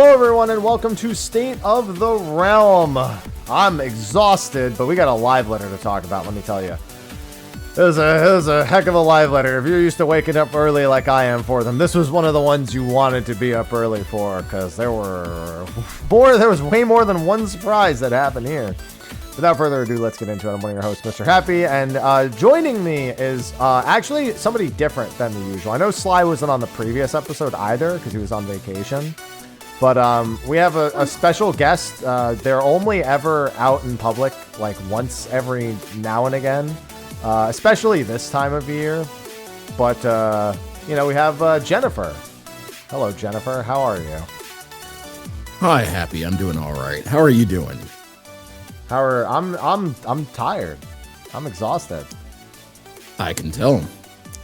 Hello everyone and welcome to State of the Realm. I'm exhausted, but we got a live letter to talk about, let me tell you. It was a heck of a live letter. If you're used to waking up early like I am for them, this was one of the ones you wanted to be up early for, because there was way more than one surprise that happened here. Without further ado, let's get into it. I'm one of your hosts, Mrhappy, and joining me is actually somebody different than the usual. I know Sly wasn't on the previous episode either, because he was on vacation. But we have a special guest. They're only ever out in public like once every now and again, especially this time of year. But, you know, we have Jennifer. Hello, Jennifer. How are you? Hi, Happy. I'm doing all right. How are you doing? I'm tired. I'm exhausted. I can tell.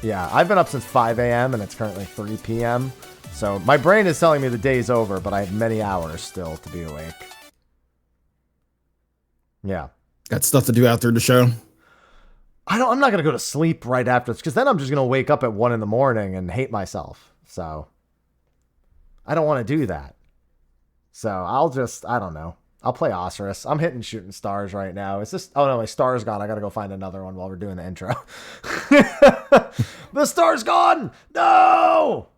Yeah, I've been up since 5 a.m. and it's currently 3 p.m. So my brain is telling me the day's over, but I have many hours still to be awake. Yeah. Got stuff to do after the show? I'm not going to go to sleep right after this, because then I'm just going to wake up at 1 in the morning and hate myself. So I don't want to do that. So I don't know. I'll play Osiris. I'm hitting shooting stars right now. It's just, oh no, my star's gone. I got to go find another one while we're doing the intro. The star's gone. No!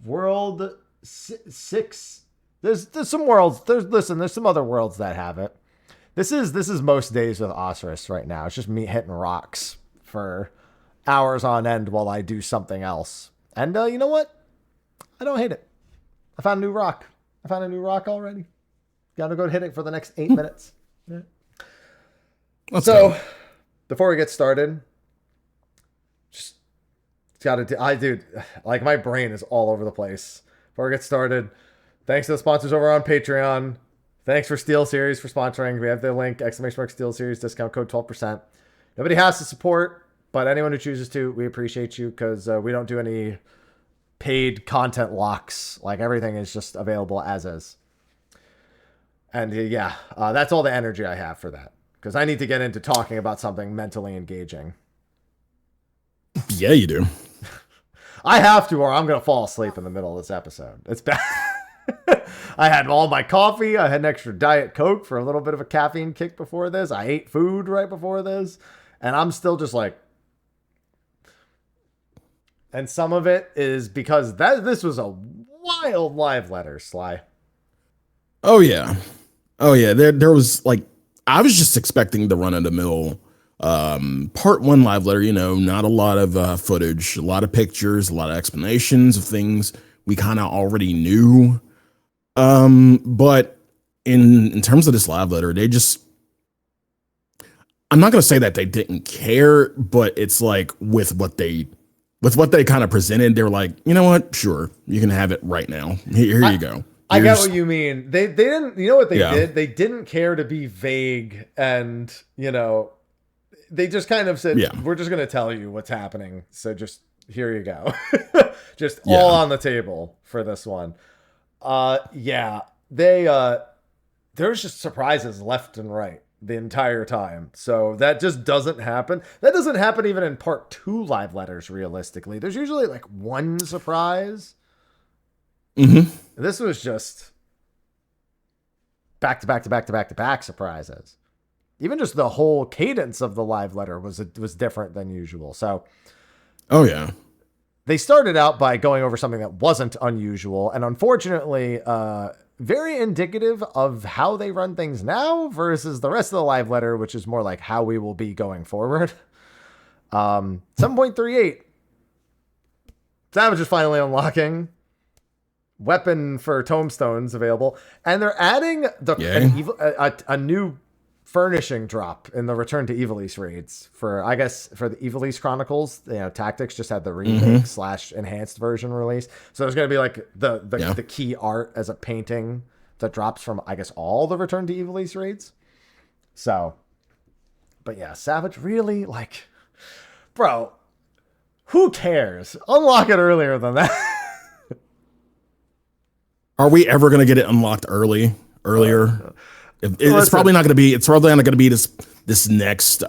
World 6. There's some worlds. There's some other worlds that have it. This is most days with Osiris right now. It's just me hitting rocks for hours on end while I do something else. And you know what? I don't hate it. I found a new rock. Already. Gotta go hit it for the next 8 minutes. Yeah. Before we get started, dude, like my brain is all over the place. Before we get started, thanks to the sponsors over on Patreon. Thanks for Steel Series for sponsoring. We have the link, !Steel Series, discount code 12%. Nobody has to support, but anyone who chooses to, we appreciate you, because we don't do any paid content locks. Like, everything is just available as is. And yeah, that's all the energy I have for that, because I need to get into talking about something mentally engaging. Yeah, you do. I have to, or I'm going to fall asleep in the middle of this episode. It's bad. I had all my coffee. I had an extra Diet Coke for a little bit of a caffeine kick before this. I ate food right before this. And I'm still just like... And some of it is because this was a wild live letter, Sly. Oh, yeah. There was, like... I was just expecting the run-of-the-mill... part one live letter, you know, not a lot of footage, a lot of pictures, a lot of explanations of things we kind of already knew. But in terms of this live letter, they just, I'm not going to say that they didn't care, but it's like with what they kind of presented, they're like, you know what? Sure. You can have it right now. Here you go. I get what you mean. They didn't, you know what they did? They didn't care to be vague and, you know, they just kind of said, we're just going to tell you what's happening. So just here you go. Just all on the table for this one. There's just surprises left and right the entire time. So that just doesn't happen. That doesn't happen even in part 2 live letters, realistically. There's usually like one surprise. Mm-hmm. This was just back to back surprises. Even just the whole cadence of the live letter was different than usual. So, oh yeah, they started out by going over something that wasn't unusual, and unfortunately, very indicative of how they run things now versus the rest of the live letter, which is more like how we will be going forward. 7.38. Savage is finally unlocking. Weapon for tombstones available, and they're adding a new furnishing drop in the Return to Evil East raids for the Evil East Chronicles. You know, Tactics just had the remake / enhanced version release, so there's going to be like the key art as a painting that drops from all the Return to Evil East raids. So, but yeah, Savage really like, bro, who cares? Unlock it earlier than that. Are we ever going to get it unlocked earlier? It's probably not going to be. It's probably not going to be this next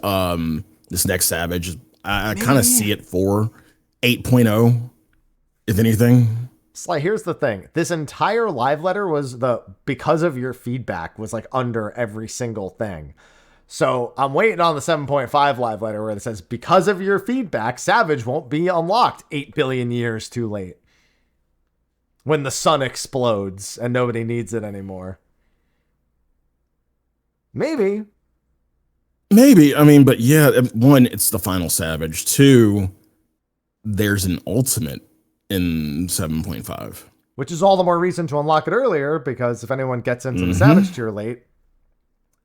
Savage. I kind of see it for 8.0, if anything. Sly, here's the thing. This entire live letter was because of your feedback was like under every single thing. So I'm waiting on the 7.5 live letter where it says, because of your feedback, Savage won't be unlocked 8 billion years too late. When the sun explodes and nobody needs it anymore. Maybe. I mean, but yeah, one, it's the final Savage. Two, there's an ultimate in 7.5. Which is all the more reason to unlock it earlier, because if anyone gets into the Savage tier late,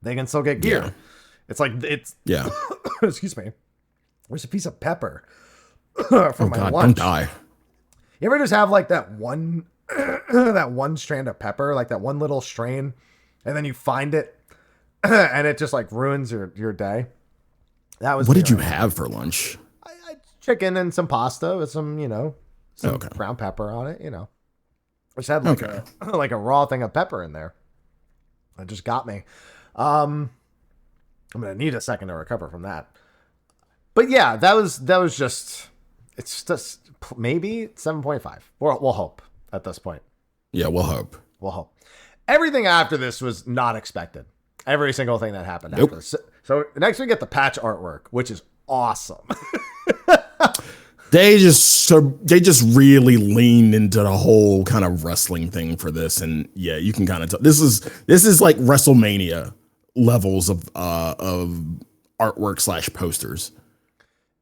they can still get gear. Yeah. Excuse me. There's a piece of pepper from my lunch. Don't die. You ever just have like that one that one strand of pepper, like that one little strain, and then you find it and it just like ruins your day? That was what did you have for lunch? I chicken and some pasta with some, some Okay. brown pepper on it, I just had like a raw thing of pepper in there. It just got me. I'm gonna need a second to recover from that. But yeah, that was just, it's just maybe 7.5. We'll hope at this point. Yeah, we'll hope. We'll hope. Everything after this was not expected. Every single thing that happened after this. So next we get the patch artwork, which is awesome. They just really leaned into the whole kind of wrestling thing for this, and yeah, you can kind of tell this is like WrestleMania levels of artwork / posters.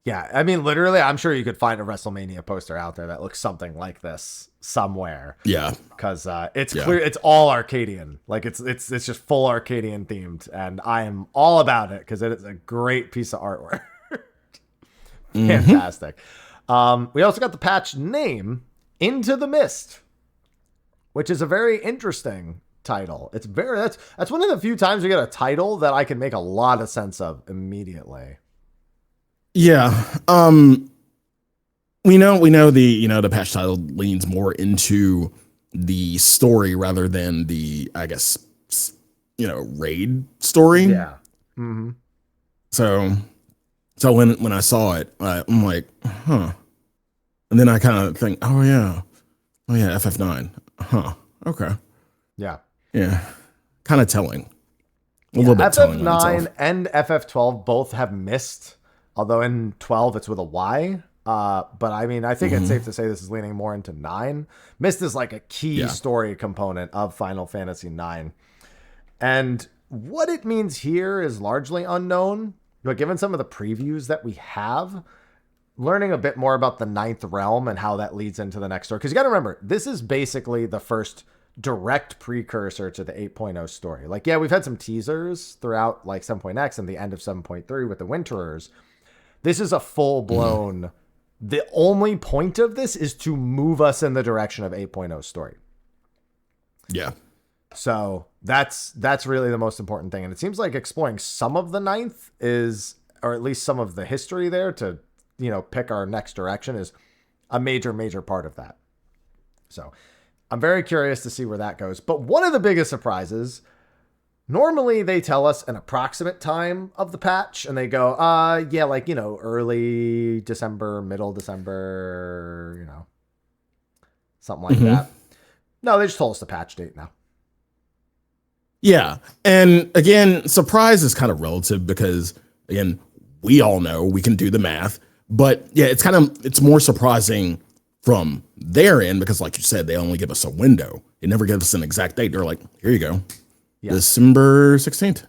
Yeah, I mean, literally, I'm sure you could find a WrestleMania poster out there that looks something like this somewhere. Yeah, because it's clear it's all Arcadian, like it's just full Arcadian themed, and I am all about it because it is a great piece of artwork. Fantastic. We also got the patch name, Into the Mist, which is a very interesting title. It's that's one of the few times we get a title that I can make a lot of sense of immediately. Yeah. We know the patch title leans more into the story rather than the, I guess, raid story. Yeah. Mm-hmm. So when I saw it, I'm like, huh. And then I kind of think, oh yeah, FF9. Huh. Okay. Yeah. Yeah. Kind of telling. A little bit telling. FF9 and FF12 both have mist, although in 12 it's with a Y. But I mean, I think it's safe to say this is leaning more into 9. Mist is like a key story component of Final Fantasy 9. And what it means here is largely unknown. But given some of the previews that we have, learning a bit more about the 9th realm and how that leads into the next story. Because you got to remember, this is basically the first direct precursor to the 8.0 story. Like, yeah, we've had some teasers throughout like 7.x and the end of 7.3 with the Winterers. This is a full-blown... The only point of this is to move us in the direction of 8.0 story. Yeah. So that's really the most important thing. And it seems like exploring some of the 9th is, or at least some of the history there to, pick our next direction is a major, major part of that. So I'm very curious to see where that goes. But one of the biggest surprises, normally they tell us an approximate time of the patch and they go, early December, middle December, something like that. No, they just told us the patch date now. Yeah. And again, surprise is kind of relative because, again, we all know we can do the math. But yeah, it's more surprising from their end because, like you said, they only give us a window. They never give us an exact date. They're like, here you go. Yeah. December 16th.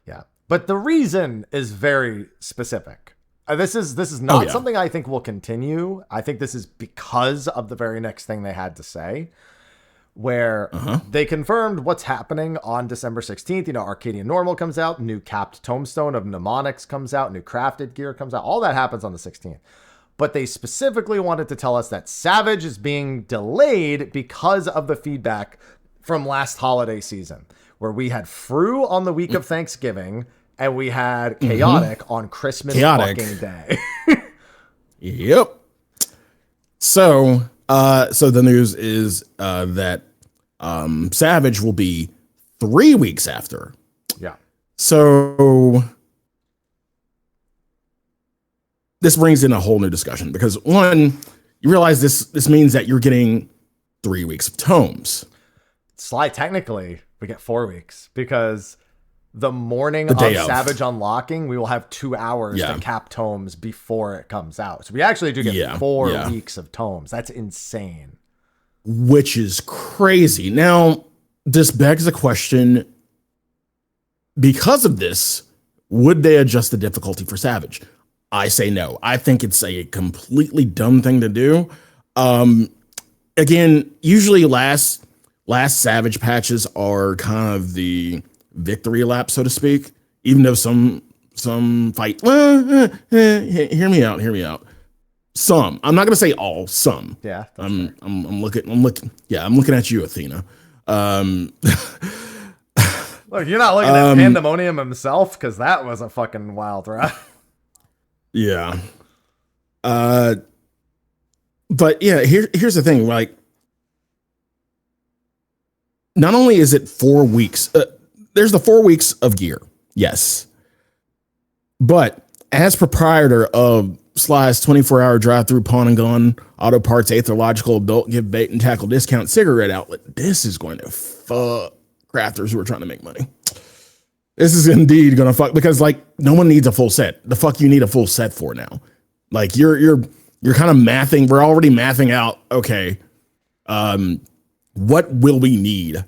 Yeah. But the reason is very specific. This is not something I think will continue. I think this is because of the very next thing they had to say, where they confirmed what's happening on December 16th. Arcadia Normal comes out, new capped tombstone of mnemonics comes out, new crafted gear comes out. All that happens on the 16th. But they specifically wanted to tell us that Savage is being delayed because of the feedback from last holiday season, where we had Fru on the week of Thanksgiving and we had Chaotic on Christmas fucking Day. Yep. So the news is that Savage will be 3 weeks after. Yeah. So this brings in a whole new discussion because one, you realize this means that you're getting 3 weeks of tomes. Sly, technically, we get 4 weeks because the morning The of day of. Savage unlocking, we will have 2 hours to cap tomes before it comes out. So we actually do get 4 weeks of tomes. That's insane. Which is crazy. Now, this begs the question, because of this, would they adjust the difficulty for Savage? I say no. I think it's a completely dumb thing to do. Again, usually last Savage patches are kind of the victory lap, so to speak. Even though some fight. Hear me out. Some. I'm not gonna say all. Some. Yeah. I'm looking. Yeah, I'm looking at you, Athena. Look, you're not looking at Pandemonium himself, because that was a fucking wild ride. Yeah. But yeah, here's the thing. Like, not only is it 4 weeks, there's the 4 weeks of gear. Yes. But as proprietor of Sly's 24-hour drive-through pawn and gun, auto parts, aetherological, adult, give bait and tackle discount cigarette outlet, this is going to fuck crafters who are trying to make money. This is indeed going to fuck, because like no one needs a full set. The fuck you need a full set for now? Like you're kind of mathing. We're already mathing out. Okay. What will we need?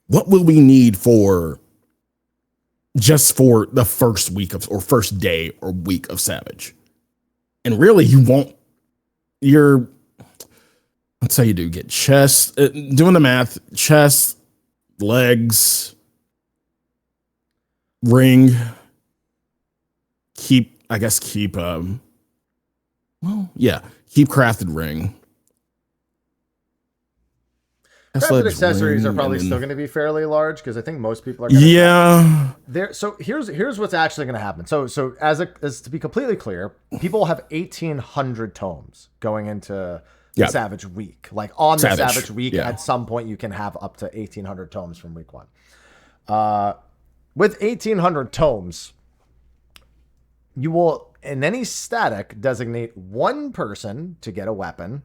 What will we need for just for the first week of, or first day or week of Savage? And really you won't, let's say you do get chest, doing the math, chest, legs, ring, keep crafted ring. Crafted accessories are probably still going to be fairly large, because I think most people are there. So here's what's actually going to happen. So as to be completely clear, people have 1,800 tomes going into Savage Week. Like on the Savage Week, at some point you can have up to 1,800 tomes from week 1. With 1,800 tomes, you will, in any static, designate one person to get a weapon.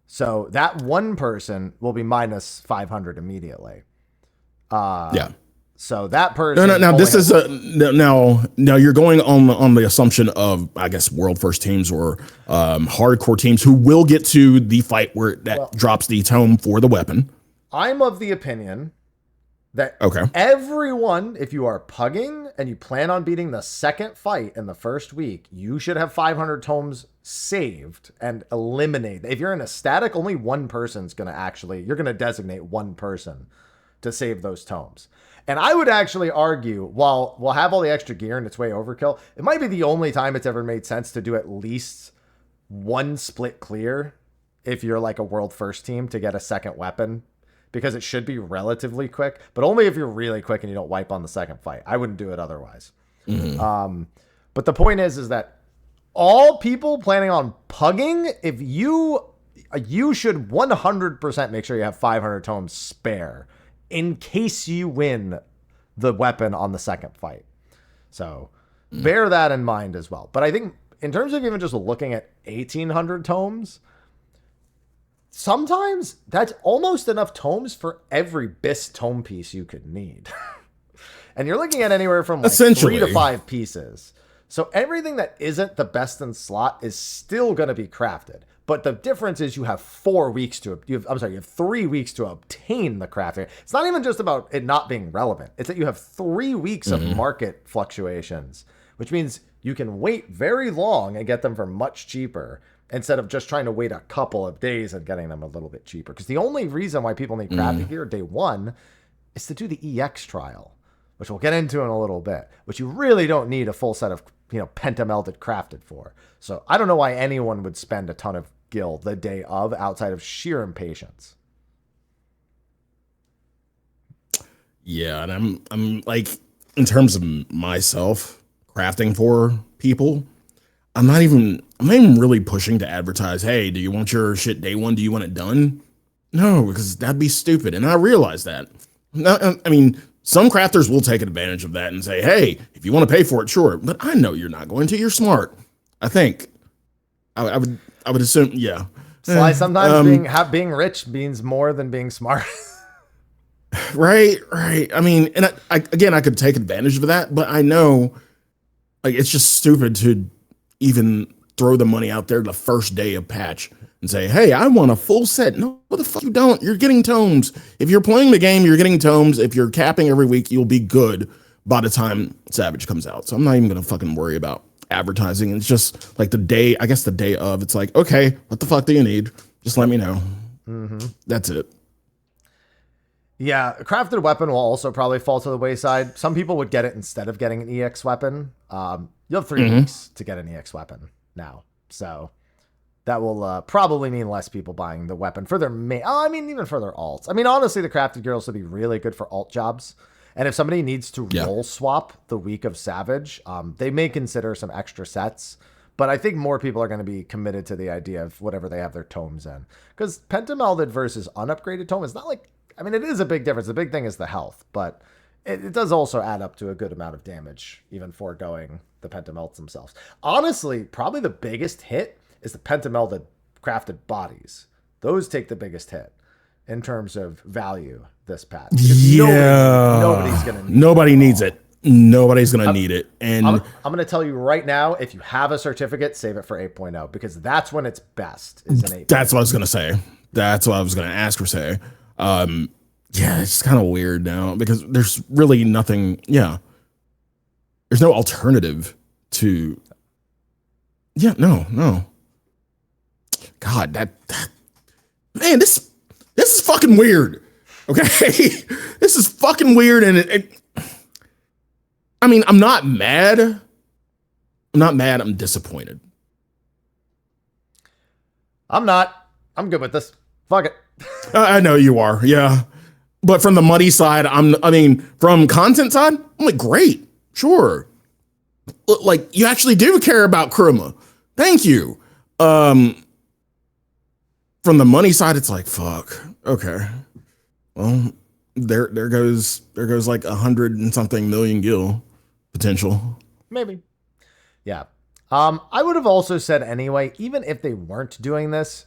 So that one person will be minus 500 immediately. So that person. No. This is now you're going on the assumption of, I guess, world first teams or hardcore teams who will get to the fight where that drops the tome for the weapon. I'm of the opinion that everyone, if you are pugging and you plan on beating the second fight in the first week, you should have 500 tomes saved and eliminate. If you're in a static, only one person's going to you're going to designate one person to save those tomes. And I would actually argue, while we'll have all the extra gear and it's way overkill, it might be the only time it's ever made sense to do at least one split clear if you're like a world first team to get a second weapon, because it should be relatively quick, but only if you're really quick and you don't wipe on the second fight. I wouldn't do it otherwise. But the point is that all people planning on pugging, if you should 100% make sure you have 500 tomes spare in case you win the weapon on the second fight. So bear that in mind as well. But I think in terms of even just looking at 1,800 tomes, sometimes that's almost enough tomes for every BIS tome piece you could need. And you're looking at anywhere from like 3 to 5 pieces. So everything that isn't the best in slot is still going to be crafted. But the difference is you have 4 weeks you have 3 weeks to obtain the crafting. It's not even just about it not being relevant. It's that you have 3 weeks of market fluctuations, which means you can wait very long and get them for much cheaper, instead of just trying to wait a couple of days and getting them a little bit cheaper. Because the only reason why people need crafting gear day 1 is to do the EX trial, which we'll get into in a little bit, which you really don't need a full set of, pentamelded crafted for. So I don't know why anyone would spend a ton of gil the day of outside of sheer impatience. Yeah, and I'm like, in terms of myself crafting for people, I'm not even really pushing to advertise, hey, do you want your shit day 1? Do you want it done? No, because that'd be stupid. And I realize that. I mean, some crafters will take advantage of that and say, hey, if you want to pay for it, sure. But I know you're not going to. You're smart. I think. I would assume, yeah. Sly, sometimes being rich means more than being smart. Right. I mean, and I could take advantage of that, but I know, like, it's just stupid to even throw the money out there the first day of patch and say, hey, I want a full set. No, what the fuck you don't? You're getting tomes. If you're playing the game, you're getting tomes. If you're capping every week, you'll be good by the time Savage comes out. So I'm not even going to fucking worry about advertising. It's just like the day of, it's like, okay, what the fuck do you need? Just let me know. That's it. Yeah, a crafted weapon will also probably fall to the wayside. Some people would get it instead of getting an EX weapon. You'll have 3 weeks to get an EX weapon now. So that will probably mean less people buying the weapon for their main. Even for their alts. I mean, honestly, the crafted gear will also be really good for alt jobs. And if somebody needs to roll swap the week of Savage, they may consider some extra sets. But I think more people are going to be committed to the idea of whatever they have their tomes in. Because Pentamelded versus unupgraded tome is not like... I mean, it is a big difference. The big thing is the health, but it does also add up to a good amount of damage, even foregoing the pentamelts themselves. Honestly, probably the biggest hit is the pentamelded crafted bodies. Those take the biggest hit in terms of value this patch. Nobody's going to need Nobody needs it. Nobody's going to need it. And I'm going to tell you right now, if you have a certificate, save it for 8.0 because that's when it's best, is in 8.0. That's what I was going to say. That's what I was going to ask or say. It's kind of weird now because there's really nothing. Yeah. There's no alternative to. Yeah, no. God, that man, this is fucking weird. Okay. This is fucking weird. And I mean, I'm not mad. I'm disappointed. I'm not. I'm good with this. Fuck it. I know you are, yeah. But from the money side, from content side, I'm like, great, sure. Like, you actually do care about Chroma. Thank you. From the money side, it's like, fuck. Okay. Well, there goes like 100 and something million gil potential. Maybe. Yeah. I would have also said anyway, even if they weren't doing this,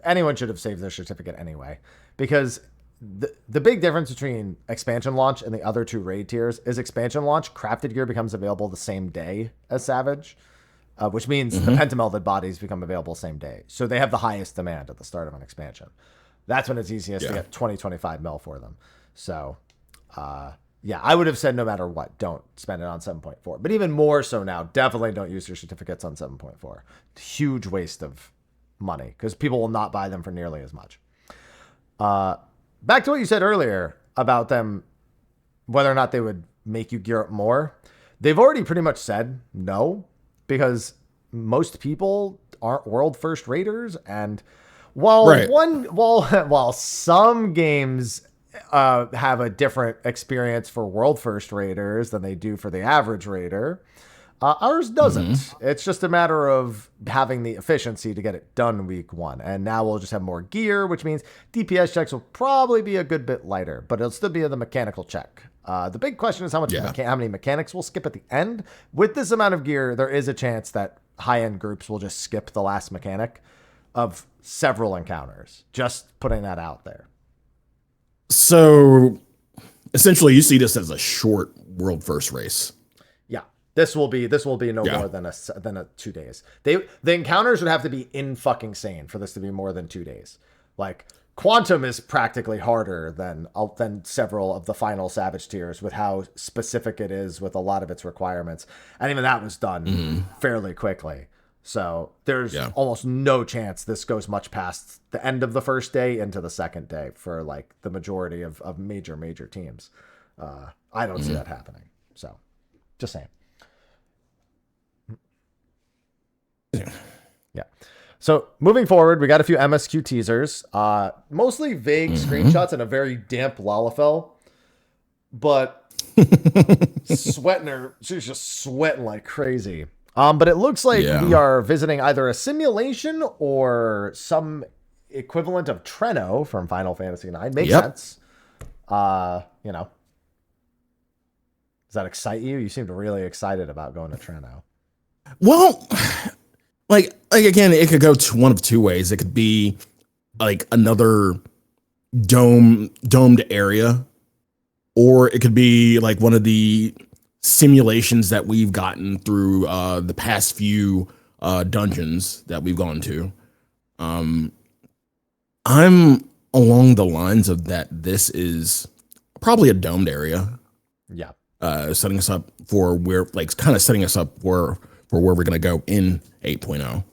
anyone should have saved their certificate anyway, because the big difference between expansion launch and the other 2 raid tiers is expansion launch, crafted gear becomes available the same day as Savage, which means the pentamelded bodies become available same day. So they have the highest demand at the start of an expansion. That's when it's easiest to get 20-25 mil for them. So, yeah, I would have said no matter what, don't spend it on 7.4. But even more so now, definitely don't use your certificates on 7.4. Huge waste of money because people will not buy them for nearly as much. Back to what you said earlier about them, whether or not they would make you gear up more. They've already pretty much said no because most people aren't world first raiders. And while some games have a different experience for world first raiders than they do for the average raider, ours doesn't. It's just a matter of having the efficiency to get it done week 1. And now we'll just have more gear, which means DPS checks will probably be a good bit lighter, but it'll still be the mechanical check. The big question is how many mechanics we'll skip at the end. With this amount of gear, there is a chance that high-end groups will just skip the last mechanic of several encounters. Just putting that out there. So essentially you see this as a short world first race. Yeah. This will be no more than a 2 days. The encounters would have to be in fucking sane for this to be more than 2 days. Like Quantum is practically harder than several of the final Savage tiers with how specific it is with a lot of its requirements. And even that was done fairly quickly. So there's almost no chance this goes much past the end of the first day into the second day for like the majority of major teams. I don't see that happening. So just saying. Yeah. So moving forward, we got a few MSQ teasers, mostly vague screenshots and a very damp Lalafell, but she's just sweating like crazy. But it looks like we are visiting either a simulation or some equivalent of Treno from Final Fantasy IX. Makes sense. Does that excite you? You seemed really excited about going to Treno. Well, like again, it could go to one of two ways. It could be like another domed area, or it could be like one of the simulations that we've gotten through the past few dungeons that we've gone to. I'm along the lines of that. This is probably a domed area. Yeah. Setting us up for where, like, kind of setting us up for where we're going to go in 8.0.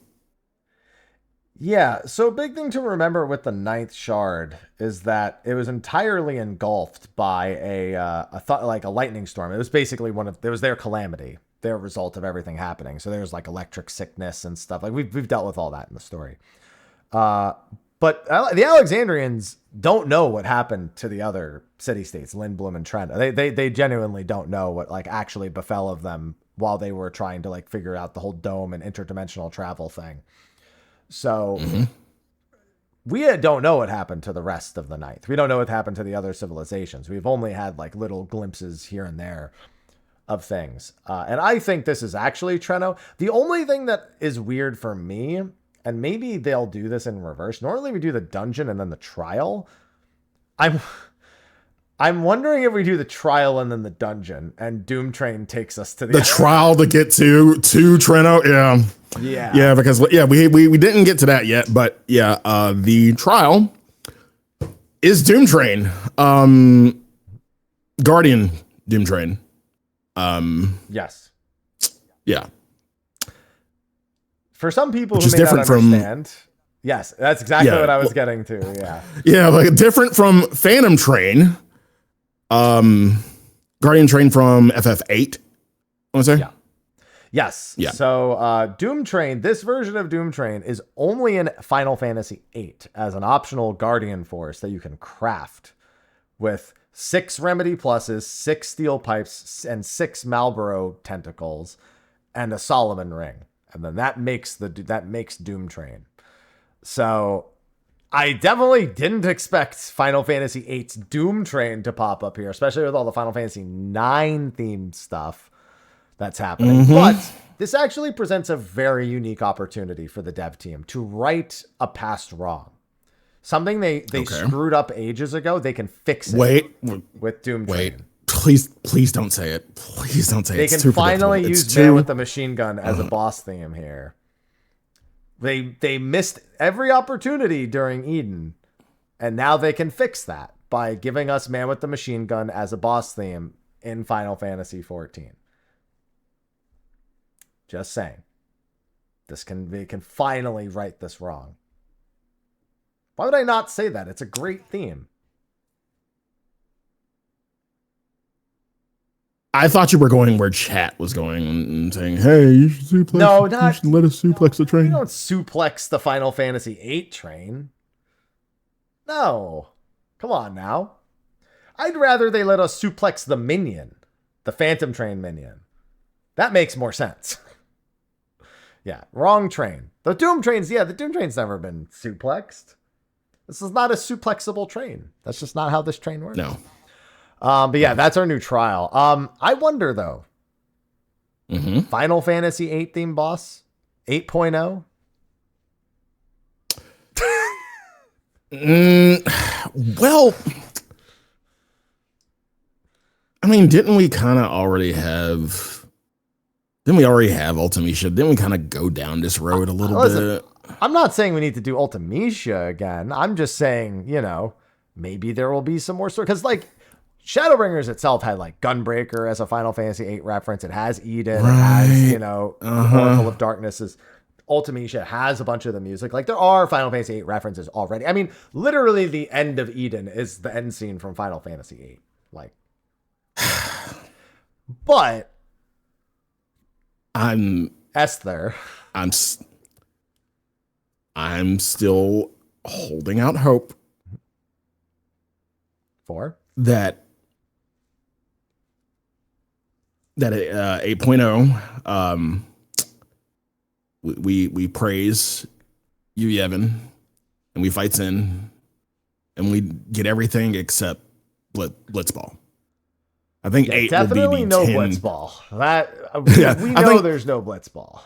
Yeah, so a big thing to remember with the ninth shard is that it was entirely engulfed by a lightning storm. It was basically it was their calamity, their result of everything happening. So there's like electric sickness and stuff. Like we've dealt with all that in the story. But the Alexandrians don't know what happened to the other city-states, Lindblum and Trent. They genuinely don't know what like actually befell of them while they were trying to like figure out the whole dome and interdimensional travel thing. So we don't know what happened to the rest of the ninth. We don't know what happened to the other civilizations. We've only had like little glimpses here and there of things. And I think this is actually Treno. The only thing that is weird for me, and maybe they'll do this in reverse. Normally we do the dungeon and then the trial. I'm wondering if we do the trial and then the dungeon, and Doom Train takes us to the trial to get to Treno. Yeah, because we didn't get to that yet, but the trial is Doom Train, Guardian Doom Train. Yes. Yeah. For some people who may not understand, yes, that's exactly what I was getting to. Yeah. Yeah, like different from Phantom Train. Guardian Train from FF8. I want to say? Yeah. Yes. Yeah. So, Doom Train, this version of Doom Train is only in Final Fantasy VIII as an optional Guardian Force that you can craft with 6 Remedy Pluses, 6 Steel Pipes, and 6 Malboro Tentacles, and a Solomon Ring. And then that makes Doom Train. So I definitely didn't expect Final Fantasy VIII's Doom Train to pop up here, especially with all the Final Fantasy IX themed stuff that's happening. But this actually presents a very unique opportunity for the dev team to right a past wrong. Something they screwed up ages ago, they can fix it with Doom Train. Please don't say it. Please don't say it. They can finally use Man with the Machine Gun as a boss theme here. They missed every opportunity during Eden, and now they can fix that by giving us Man with the Machine Gun as a boss theme in Final Fantasy XIV. Just saying. They can finally right this wrong. Why would I not say that? It's a great theme. I thought you were going where chat was going and saying, "Hey, you should suplex. No, you should let us suplex the train." You don't suplex the Final Fantasy VIII train. No, come on now. I'd rather they let us suplex the minion, the Phantom Train minion. That makes more sense. Yeah, wrong train. The Doom Train's never been suplexed. This is not a suplexable train. That's just not how this train works. No. But yeah, that's our new trial. I wonder though. Final Fantasy VIII theme boss 8.0. Well, I mean, didn't we already have Ultimecia? Didn't we kind of go down this road a little bit? I'm not saying we need to do Ultimecia again. I'm just saying, maybe there will be some more story. Because Shadowbringers itself had Gunbreaker as a Final Fantasy VIII reference. It has Eden. Right. It has, Oracle of Darkness. Ultimecia has a bunch of the music. There are Final Fantasy VIII references already. I mean, literally the end of Eden is the end scene from Final Fantasy VIII. But I'm still holding out hope for that 8.0 we praise you, Evan, and we fight Sin, and we get everything except Blitzball. I think 8 definitely will be the no 10. Blitzball. We know there's no Blitzball.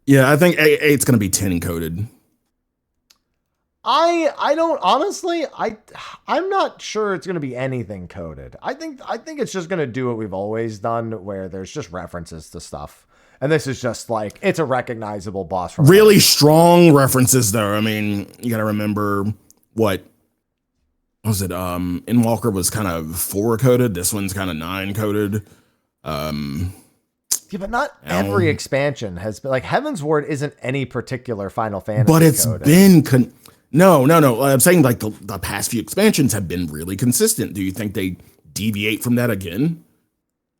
Yeah, I think eight's going to be 10 coded. I don't honestly. I'm not sure it's going to be anything coded. I think it's just going to do what we've always done, where there's just references to stuff, and this is just like it's a recognizable boss from really strong references, though. I mean, you got to remember what was it? Endwalker was kind of 4 coded. This one's kind of 9 coded. Yeah, but not every expansion has been like Heaven's Ward isn't any particular Final Fantasy. But it's coded. been no. I'm saying like the past few expansions have been really consistent. Do you think they deviate from that again?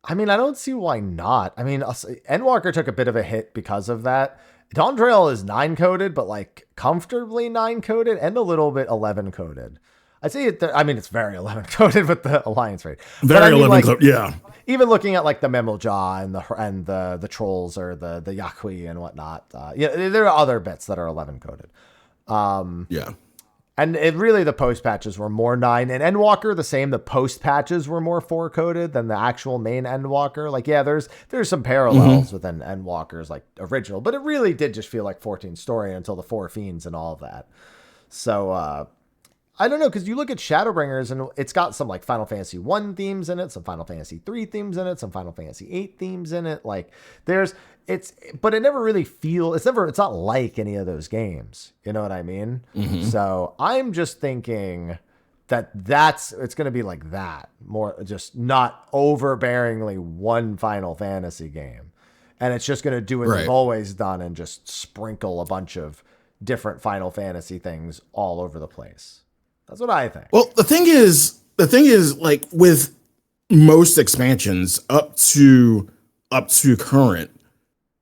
I mean, I don't see why not. I mean, Endwalker took a bit of a hit because of that. Dawn Trail is 9 coded, but like comfortably 9 coded and a little bit 11 coded. I'd say it's very 11 coded with the Alliance rate. Very 11 coded, yeah. Even looking at like the Memoja and the trolls or the Yakui and whatnot, there are other bits that are 11 coded. Yeah. And the post patches were more 9, and Endwalker the same. The post patches were more 4 coded than the actual main Endwalker. Like, yeah, there's some parallels within Endwalker's like original, but it really did just feel like 14 story until the 4 fiends and all of that. So, I don't know, because you look at Shadowbringers and it's got some like Final Fantasy 1 themes in it, some Final Fantasy 3 themes in it, some Final Fantasy 8 themes in it. Like but it never really it's not like any of those games. You know what I mean? Mm-hmm. So I'm just thinking that it's going to be like that, more just not overbearingly one Final Fantasy game. And it's just going to do what they've always done and just sprinkle a bunch of different Final Fantasy things all over the place. That's what I think. Well, the thing is like with most expansions up to current,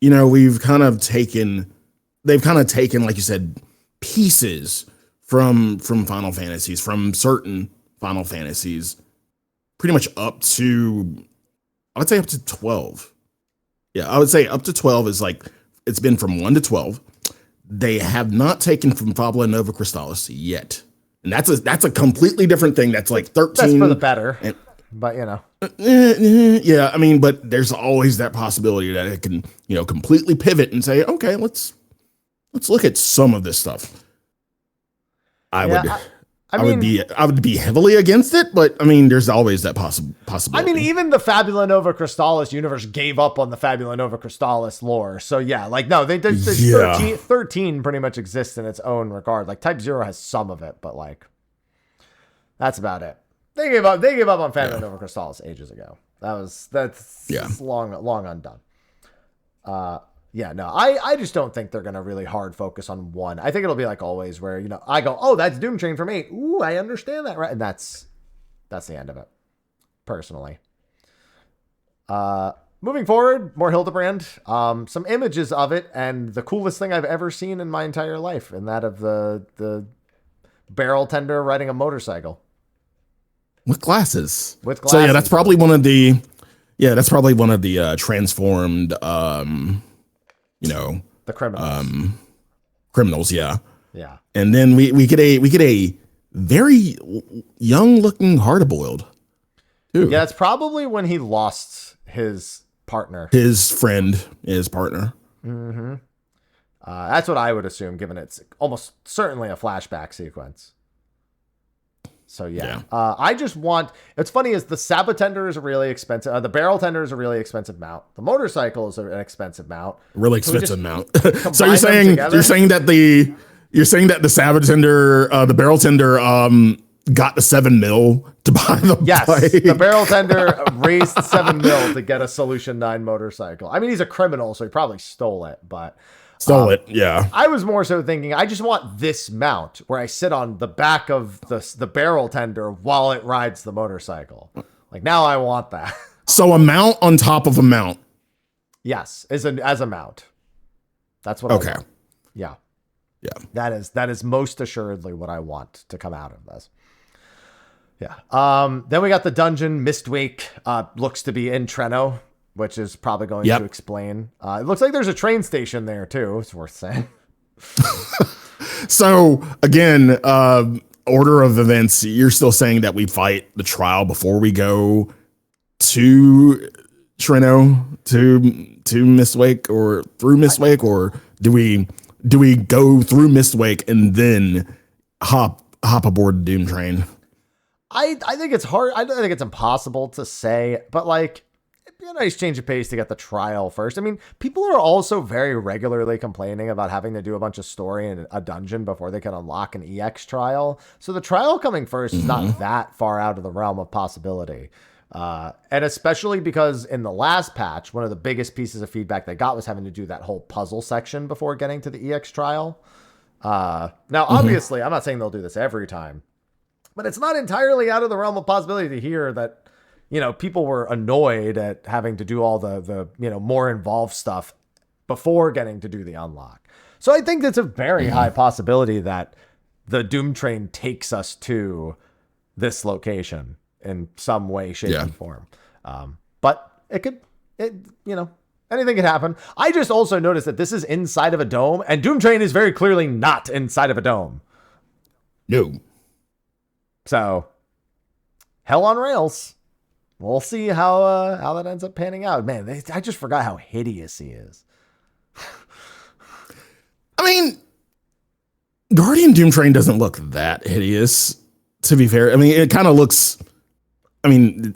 they've kind of taken, like you said, pieces from Final Fantasies, from certain Final Fantasies, pretty much up to, I would say up to 12. Yeah, I would say up to 12 is like, it's been from 1 to 12. They have not taken from Fabula Nova Crystallis yet. And that's a completely different thing. That's like 13. That's for the better. But, yeah, I mean, but there's always that possibility that it can, completely pivot and say, okay, let's look at some of this stuff. I would be heavily against it, but I mean, there's always that possibility. I mean, even the Fabula Nova Crystallis universe gave up on the Fabula Nova Crystallis lore. So yeah, like, no, 13 pretty much exists in its own regard. Like Type 0 has some of it, but like, that's about it. They gave up on Fabula Nova Crystallis ages ago. That's long undone. I just don't think they're going to really hard focus on one. I think it'll be like always where, I go, oh, that's Doom Train from 8. Ooh, I understand that, right? And that's the end of it, personally. Moving forward, more Hildibrand. Some images of it, and the coolest thing I've ever seen in my entire life, and that of the barrel tender riding a motorcycle. With glasses. So yeah, that's probably one of the transformed, the criminals. Criminals, yeah. Yeah. And then we get a very young looking hard-boiled too. Yeah, it's probably when he lost his partner. His partner. Mm-hmm. That's what I would assume, given it's almost certainly a flashback sequence. So yeah. I just want. It's funny is the Sabotender is a really expensive. The Barrel Tender is a really expensive mount. The motorcycle is an expensive mount. Really expensive mount. So you're saying that the Sabotender, the Barrel Tender, got the $7 million to buy the bike. The Barrel Tender raised $7 million to get a Solution 9 motorcycle. I mean, he's a criminal, so he probably stole it, but. Yeah. I was more so thinking, I just want this mount where I sit on the back of the barrel tender while it rides the motorcycle. Like, now I want that. So a mount on top of a mount. Yes, as a mount. That's what I want. Yeah. Yeah. That is most assuredly what I want to come out of this. Yeah. Then we got the dungeon. Mistwake looks to be in Treno, which is probably going to explain. It looks like there's a train station there, too. It's worth saying. So, again, order of events, you're still saying that we fight the trial before we go to Treno, to Mistwake, or through Mistwake, or Do we go through Mistwake and then hop aboard the Doom train? I think it's hard. I don't think it's impossible to say, but like, it'd be a nice change of pace to get the trial first. I mean, people are also very regularly complaining about having to do a bunch of story in a dungeon before they can unlock an EX trial. So the trial coming first is not that far out of the realm of possibility. And especially because in the last patch, one of the biggest pieces of feedback they got was having to do that whole puzzle section before getting to the EX trial. Now, obviously, I'm not saying they'll do this every time, but it's not entirely out of the realm of possibility to hear that, you know, people were annoyed at having to do all the you know, more involved stuff before getting to do the unlock. So I think it's a very high possibility that the Doom train takes us to this location in some way, shape, and form. But you know, anything could happen. I just also noticed that this is inside of a dome, and Doom train is very clearly not inside of a dome. No. So, hell on rails. We'll see how that ends up panning out. Man, I just forgot how hideous he is. I mean, Guardian Doom Train doesn't look that hideous, to be fair. I mean, it kind of looks... I mean,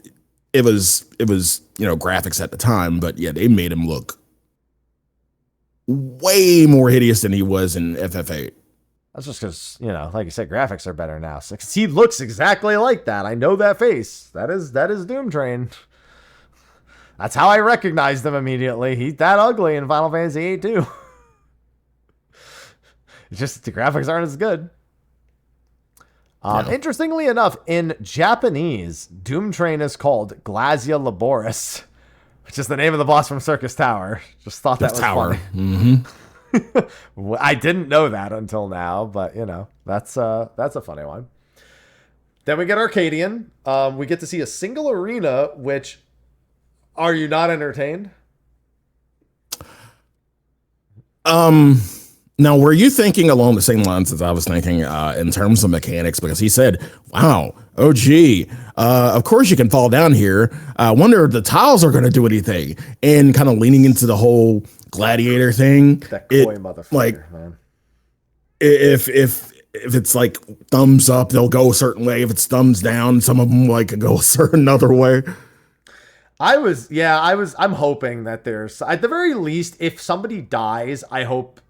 it was you know, graphics at the time, but yeah, they made him look way more hideous than he was in FF8. That's just because, you know, like you said, graphics are better now. So, 'cause he looks exactly like that. I know that face. That is Doom Train. That's how I recognized him immediately. He's that ugly in Final Fantasy VIII too. It's just the graphics aren't as good. Interestingly enough, in Japanese, Doom Train is called Glacia Laboris, which is the name of the boss from Circus Tower. Just thought that was funny. Mm-hmm. I didn't know that until now, but you know, that's a funny one. Then we get Arcadian. We get to see a single arena, which, are you not entertained? Now, were you thinking along the same lines as I was thinking in terms of mechanics? Because he said, wow, oh, gee, of course you can fall down here. I wonder if the tiles are going to do anything. And kind of leaning into the whole gladiator thing. That coy motherfucker, like, man. If it's like thumbs up, they'll go a certain way. If it's thumbs down, some of them like go a certain other way. I'm hoping that there's, at the very least, if somebody dies, I hope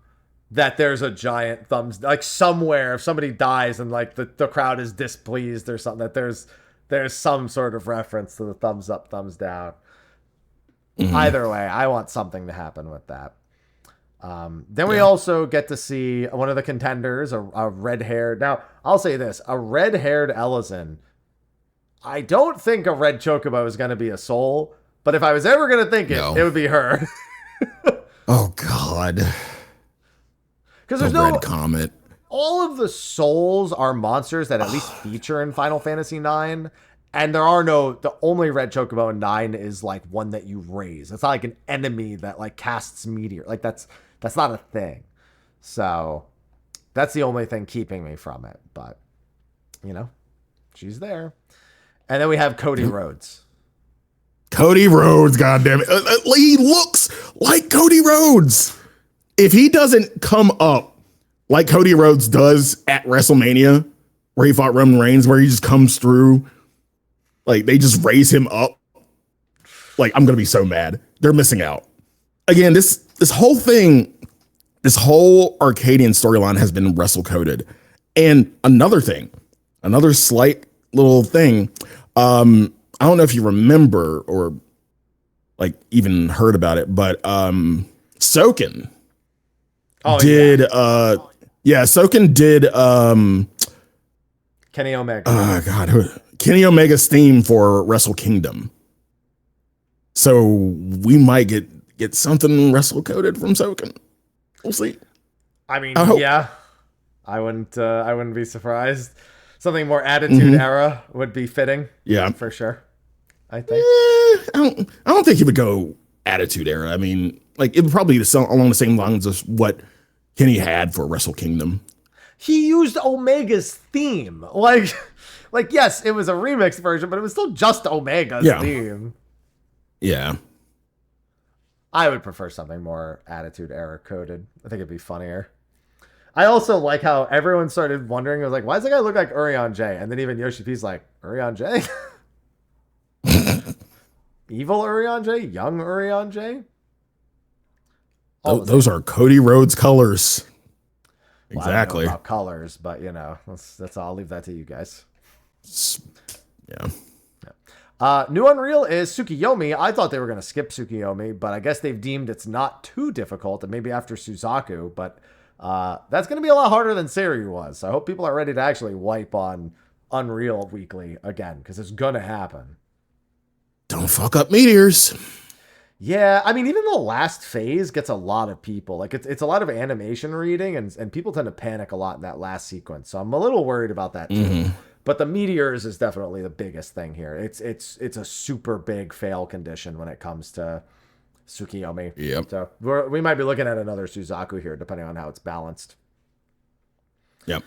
that there's a giant thumbs, like somewhere, if somebody dies and like the crowd is displeased or something, that there's some sort of reference to the thumbs up, thumbs down. Mm-hmm. Either way, I want something to happen with that. Then we also get to see one of the contenders, a red-haired, now I'll say this, a red-haired Ellison. I don't think a red chocobo is going to be a soul, but if I was ever going to think it would be her. Oh, God. Because there's Red Comet. All of the souls are monsters that at least feature in Final Fantasy IX, and the only red chocobo in 9 is like one that you raise. It's not like an enemy that like casts meteor. Like that's not a thing. So that's the only thing keeping me from it. But you know, she's there. And then we have Cody Rhodes. Cody Rhodes, goddammit. He looks like Cody Rhodes. If he doesn't come up like Cody Rhodes does at WrestleMania, where he fought Roman Reigns, where he just comes through, like they just raise him up, like I'm gonna be so mad. They're missing out. Again, this whole thing, this whole Arcadian storyline has been wrestle coded. And another slight little thing. I don't know if you remember or like even heard about it, but Soken. Soken did Kenny Omega. Oh God, Kenny Omega's theme for Wrestle Kingdom. So we might get something wrestle coded from Soken. We'll see. I mean, I wouldn't be surprised. Something more Attitude Era would be fitting. Yeah, for sure. I think. I don't think he would go Attitude Era. I mean, like it would probably be along the same lines as what Kenny had for Wrestle Kingdom. He used Omega's theme. Like yes, it was a remix version, but it was still just Omega's theme. Yeah. I would prefer something more attitude error coded. I think it'd be funnier. I also like how everyone started wondering, I was like, why does the guy look like Urion J? And then even Yoshi P's like, Urion J? Evil Urion J? Young Urion J? Those are Cody Rhodes colors. Well, Exactly. I don't know about colors, but that's all. I'll leave that to you guys. Yeah. New Unreal is Tsukiyomi. I thought they were going to skip Tsukiyomi, but I guess they've deemed it's not too difficult, and maybe after Suzaku, but that's going to be a lot harder than Seiryu was. So I hope people are ready to actually wipe on Unreal weekly again, because it's going to happen. Don't fuck up meteors. Yeah, I mean, even the last phase gets a lot of people. Like, it's a lot of animation reading, and people tend to panic a lot in that last sequence. So I'm a little worried about that, too. Mm-hmm. But the meteors is definitely the biggest thing here. It's a super big fail condition when it comes to Tsukiyomi. Yep. So we might be looking at another Suzaku here, depending on how it's balanced. Yep.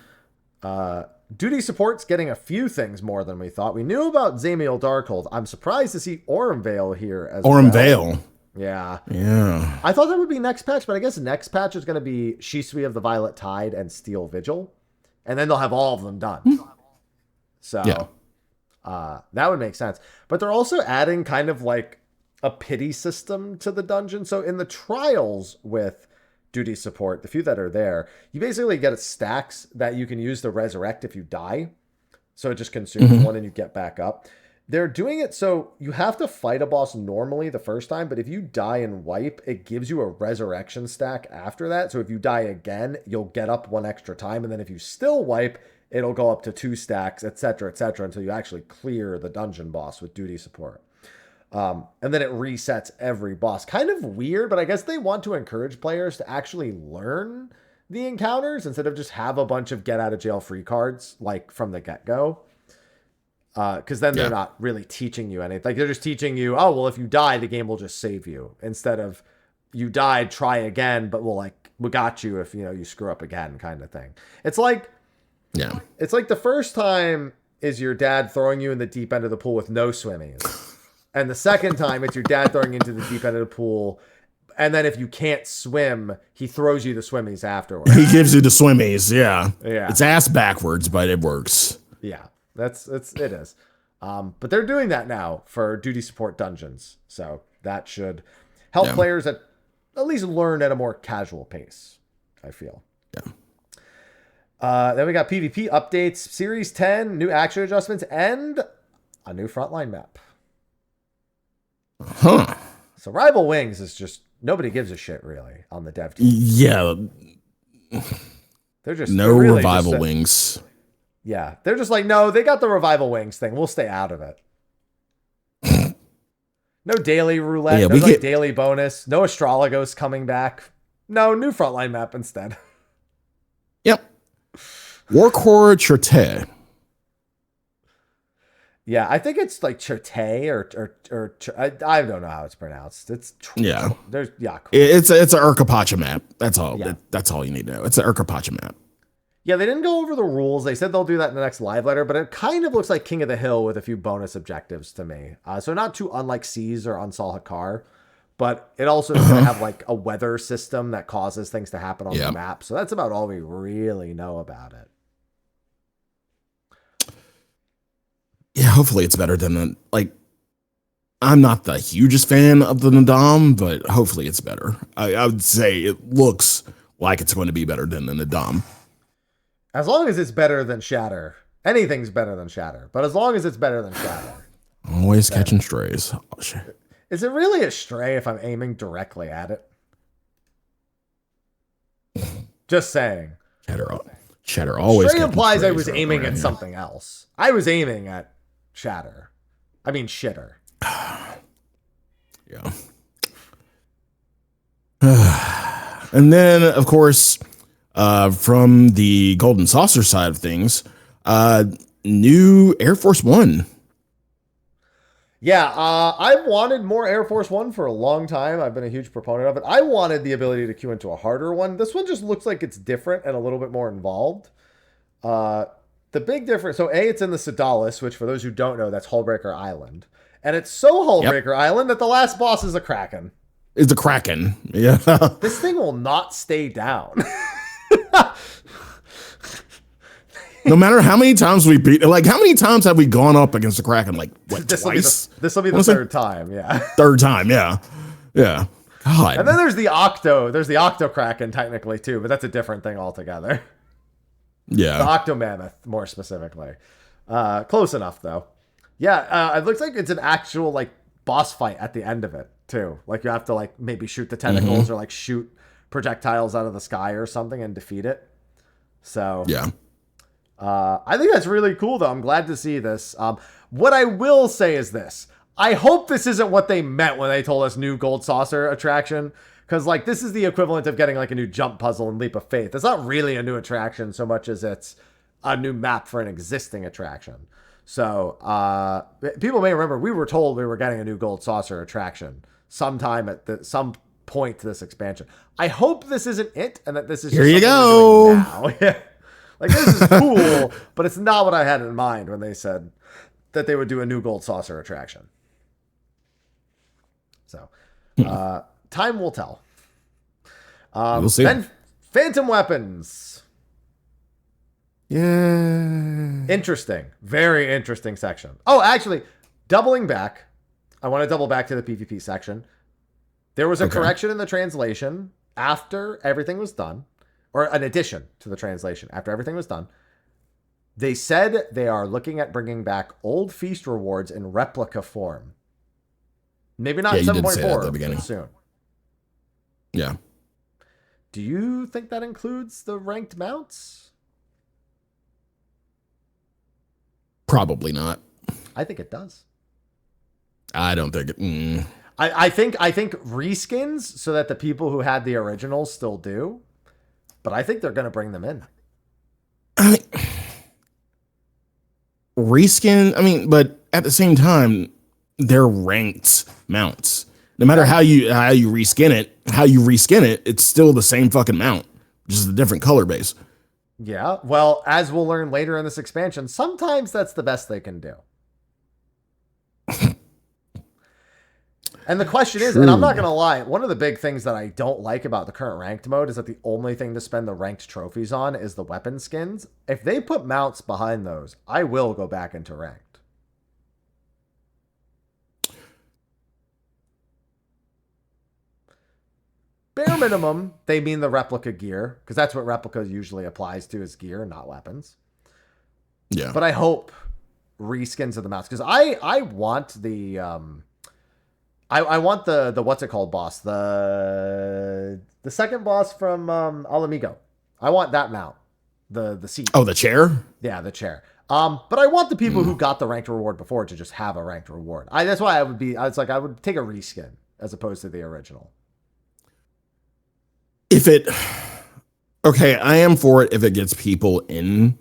Duty support's getting a few things more than we thought. We knew about Zamiel Darkhold. I'm surprised to see Ormvale here as well. Ormvale. Yeah. Yeah. I thought that would be next patch, but I guess next patch is going to be Shisui of the Violet Tide and Steel Vigil. And then they'll have all of them done. So that would make sense. But they're also adding kind of like a pity system to the dungeon. So in the trials with duty support, the few that are there, you basically get stacks that you can use to resurrect if you die. So it just consumes one and you get back up. They're doing it so you have to fight a boss normally the first time, but if you die and wipe, it gives you a resurrection stack after that. So if you die again, you'll get up one extra time. And then if you still wipe, it'll go up to 2 stacks, etc., until you actually clear the dungeon boss with duty support. And then it resets every boss. Kind of weird, but I guess they want to encourage players to actually learn the encounters instead of just have a bunch of get out of jail free cards like from the get-go. Because then they're not really teaching you anything. Like, they're just teaching you, oh, well, if you die, the game will just save you. Instead of you died, try again, but we got you if you screw up again, kind of thing. It's like the first time is your dad throwing you in the deep end of the pool with no swimmies. And the second time, it's your dad throwing you into the deep end of the pool. And then if you can't swim, he throws you the swimmies afterwards. He gives you the swimmies, yeah. Yeah. It's ass backwards, but it works. Yeah, it is. But they're doing that now for duty support dungeons. So that should help players at least learn at a more casual pace, I feel. Yeah. Then we got PvP updates, Series 10, new action adjustments, and a new frontline map. Huh. So Rival Wings is just, nobody gives a shit really on the dev team. Yeah. They're really Revival Wings. Yeah. They're just like, no, they got the Revival Wings thing. We'll stay out of it. No daily roulette. No daily bonus. No Astrologos coming back. No, new frontline map instead. Yep. Warcore Cherte. Yeah, I think it's like Cherte or I don't know how it's pronounced. It's cool. It's an Urkapacha map. That's all. Yeah. That's all you need to know. It's an Urkapacha map. Yeah, they didn't go over the rules. They said they'll do that in the next live letter, but it kind of looks like King of the Hill with a few bonus objectives to me. So not too unlike Seas or Unsal Hakar, but it also is going to have like a weather system that causes things to happen on the map. So that's about all we really know about it. Yeah, hopefully it's better than I'm not the hugest fan of the Nadam, but hopefully it's better. I would say it looks like it's going to be better than the Nadam. As long as it's better than Shatter. Anything's better than Shatter, but as long as it's better than Shatter. Always catching strays. Oh, shit. Is it really a stray if I'm aiming directly at it? Just saying. Shatter always. Stray implies I was aiming at something else. I was aiming at Shatter. I mean, shitter. Yeah. And then, of course, from the Golden Saucer side of things, new Air Force One. Yeah, I've wanted more Air Force One for a long time. I've been a huge proponent of it. I wanted the ability to queue into a harder one. This one just looks like it's different and a little bit more involved. The big difference, so it's in the Sedalis, which for those who don't know, that's Hullbreaker Island. And it's so Hullbreaker Island that the last boss is a Kraken. is the Kraken. Yeah. This thing will not stay down. No matter how many times we beat, like how many times have we gone up against the Kraken? Like what, twice? This will be the third time. Yeah. Third time. Yeah. Yeah. God. And then there's the Octo Kraken technically too, but that's a different thing altogether. Yeah. The Octo Mammoth more specifically. Close enough though. Yeah. It looks like it's an actual like boss fight at the end of it too. Like you have to like maybe shoot the tentacles or like shoot projectiles out of the sky or something and defeat it. So yeah. I think that's really cool, though. I'm glad to see this. What I will say is this. I hope this isn't what they meant when they told us new Gold Saucer attraction. Because, like, this is the equivalent of getting, like, a new jump puzzle in Leap of Faith. It's not really a new attraction so much as it's a new map for an existing attraction. So, people may remember we were told we were getting a new Gold Saucer attraction sometime at some point to this expansion. I hope this isn't it and that this is just here you go. Now. Yeah. Like, this is cool, but it's not what I had in mind when they said that they would do a new Gold Saucer attraction. So, time will tell. We'll see. Then, Phantom Weapons. Yeah. Interesting. Very interesting section. Oh, actually, doubling back. I want to double back to the PvP section. There was a correction in the translation after everything was done. Or an addition to the translation after everything was done. They said they are looking at bringing back old feast rewards in replica form. Maybe not 7.4, but soon. Yeah. Do you think that includes the ranked mounts? Probably not. I think it does. I don't think it. I think reskins so that the people who had the originals still do. But I think they're going to bring them in. I mean, reskin. But at the same time, they're ranked mounts. No matter how you reskin it, it's still the same fucking mount, just a different color base. Yeah. Well, as we'll learn later in this expansion, sometimes that's the best they can do. And the question is, and I'm not going to lie, one of the big things that I don't like about the current ranked mode is that the only thing to spend the ranked trophies on is the weapon skins. If they put mounts behind those, I will go back into ranked. Bare minimum, they mean the replica gear, because that's what replica usually applies to is gear, not weapons. Yeah. But I hope reskins of the mounts, because I want the... I want the what's it called boss, the second boss from Alamigo. I want that mount, the seat. Oh, the chair. Yeah, the chair. But I want the people who got the ranked reward before to just have a ranked reward. That's why I would take a reskin as opposed to the original. I am for it if it gets people in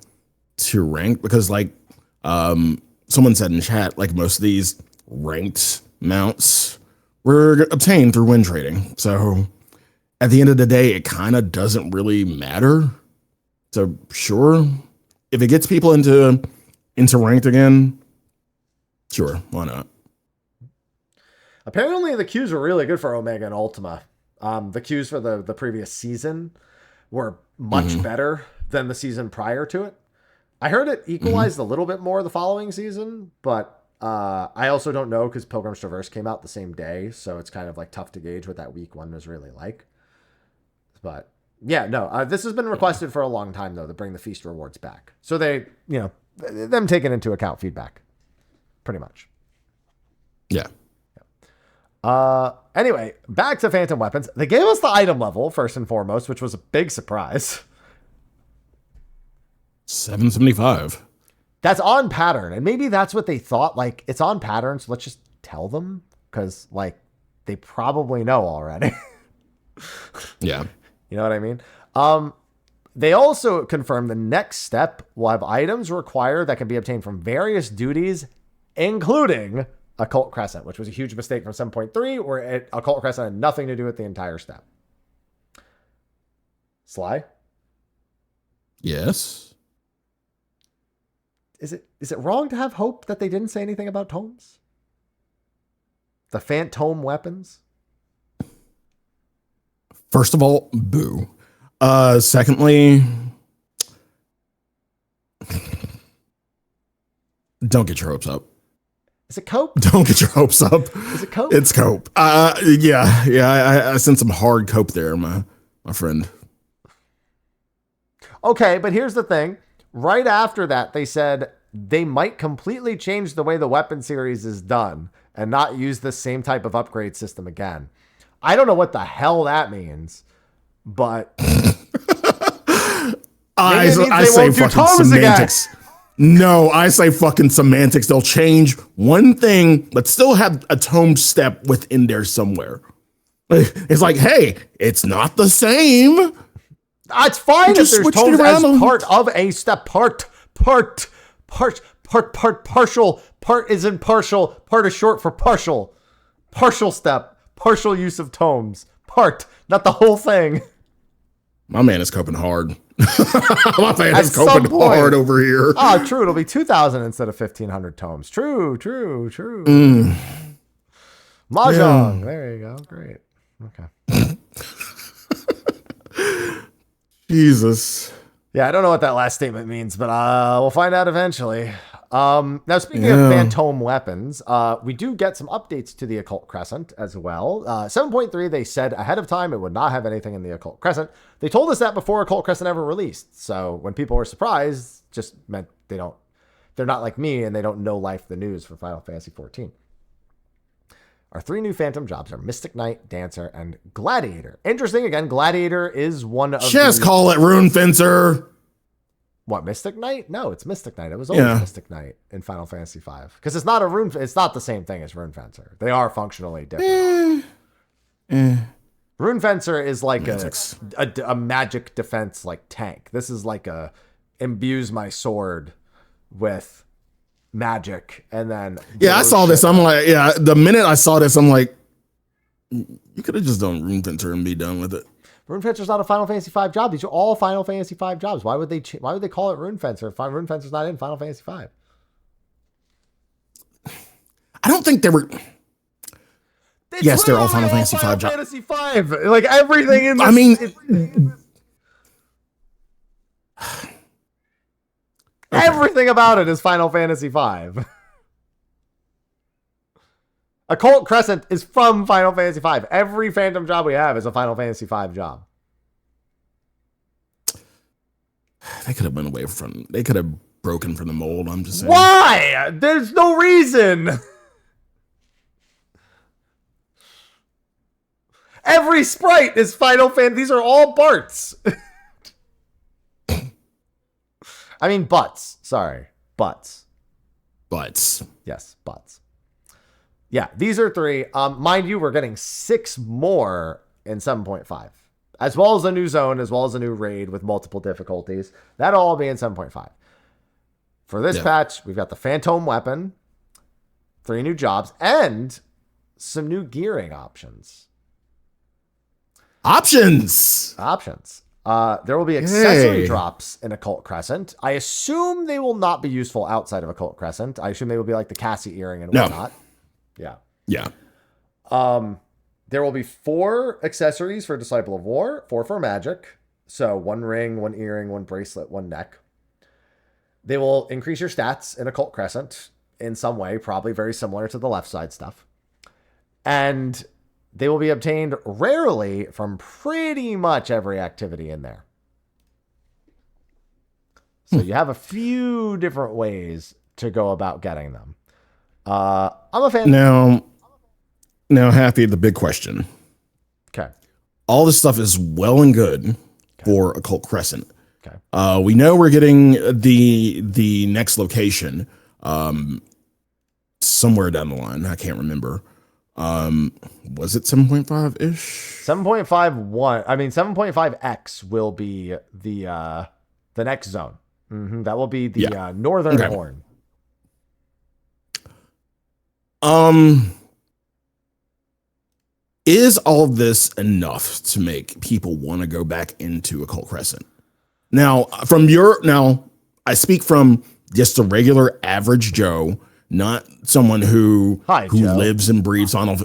to rank, because like someone said in chat, like most of these ranked mounts were obtained through win trading. So at the end of the day, it kind of doesn't really matter. So sure, if it gets people into ranked again, sure, why not? Apparently the queues were really good for Omega and Ultima. The queues for the previous season were much better than the season prior to it. I heard it equalized a little bit more the following season, but I also don't know because Pilgrim's Traverse came out the same day, so it's kind of like tough to gauge what that week one was really like. But yeah, no, this has been requested for a long time though to bring the feast rewards back. So they, them taking into account feedback, pretty much. Yeah. Anyway, back to Phantom Weapons. They gave us the item level first and foremost, which was a big surprise. 775. That's on pattern, and maybe that's what they thought. Like, it's on pattern, so let's just tell them, because like they probably know already. Yeah, you know what I mean. They also confirmed the next step will have items required that can be obtained from various duties, including Occult Crescent, which was a huge mistake from 7.3, where Occult Crescent had nothing to do with the entire step. Sly? Yes. Is it wrong to have hope that they didn't say anything about tomes? The Phantom Weapons? First of all, boo. Secondly, don't get your hopes up. Is it Cope? Don't get your hopes up. Is it Cope? It's Cope. I sent some hard Cope there, my friend. Okay, but here's the thing. Right after that, they said they might completely change the way the weapon series is done and not use the same type of upgrade system again. I don't know what the hell that means, but I say fucking semantics. Again. No, I say fucking semantics. They'll change one thing, but still have a tome step within there somewhere. It's like, hey, it's not the same. It's fine if there's tones as part of a step. Partial. Part is impartial. Part is short for partial. Partial step. Partial use of tomes. Part, not the whole thing. My man is coping hard. My man is coping hard over here. Oh, true. It'll be 2,000 instead of 1,500 tomes. True. Mahjong. Yeah. There you go. Great. Okay. Jesus. Yeah, I don't know what that last statement means, but we'll find out eventually. Now, speaking of phantom weapons, we do get some updates to the Occult Crescent as well. 7.3, they said ahead of time it would not have anything in the Occult Crescent. They told us that before Occult Crescent ever released. So when people were surprised, just meant they're not like me and they don't know life the news for Final Fantasy XIV. Our 3 new phantom jobs are Mystic Knight, Dancer, and Gladiator. Interesting, again, Gladiator is one of Just call it Rune Fencer. What, Mystic Knight? No, it's Mystic Knight. It was always Mystic Knight in Final Fantasy V. Because it's not the same thing as Rune Fencer. They are functionally different. Rune Fencer is like a magic defense like tank. This is like imbues my sword with magic and then I saw this. I'm like, the minute I saw this, I'm like, you could have just done Rune Fencer and be done with it. Rune Fencer's not a Final Fantasy V job. These are all Final Fantasy V jobs. Why would they call it Rune Fencer if Rune Fencer's not in Final Fantasy V? I don't think they were. Yes, they're all Final Fantasy V jobs. Fantasy V, like everything in this. I mean, everything about it is Final Fantasy V. Occult Crescent is from Final Fantasy V. Every phantom job we have is a Final Fantasy V job. They could have went away from. They could have broken from the mold. I'm just saying. Why? There's no reason. Every sprite is Final Fantasy. These are all Barts. I mean, butts. Sorry. Butts. Yes, butts. Yeah, these are 3. Mind you, we're getting 6 more in 7.5. As well as a new zone, as well as a new raid with multiple difficulties. That'll all be in 7.5. For this patch, we've got the Phantom Weapon, 3 new jobs, and some new gearing options. Options. There will be accessory drops in Occult Crescent. I assume they will not be useful outside of Occult Crescent. I assume they will be like the Cassie earring and whatnot. Yeah. There will be 4 accessories for Disciple of War, 4 for magic. So 1 ring, 1 earring, 1 bracelet, 1 neck. They will increase your stats in Occult Crescent in some way, probably very similar to the left side stuff. And they will be obtained rarely from pretty much every activity in there. So you have a few different ways to go about getting them. I'm a fan. Now, Happy, the big question. Okay. All this stuff is well and good for Occult Crescent. Okay. We know we're getting the next location somewhere down the line. I can't remember. Was it 7.5-ish? 7.51. I mean, 7.5X will be the next zone. That will be the Northern Horn. Is all this enough to make people want to go back into Occult Crescent? Now, I speak from just a regular average Joe, not someone who lives and breathes on.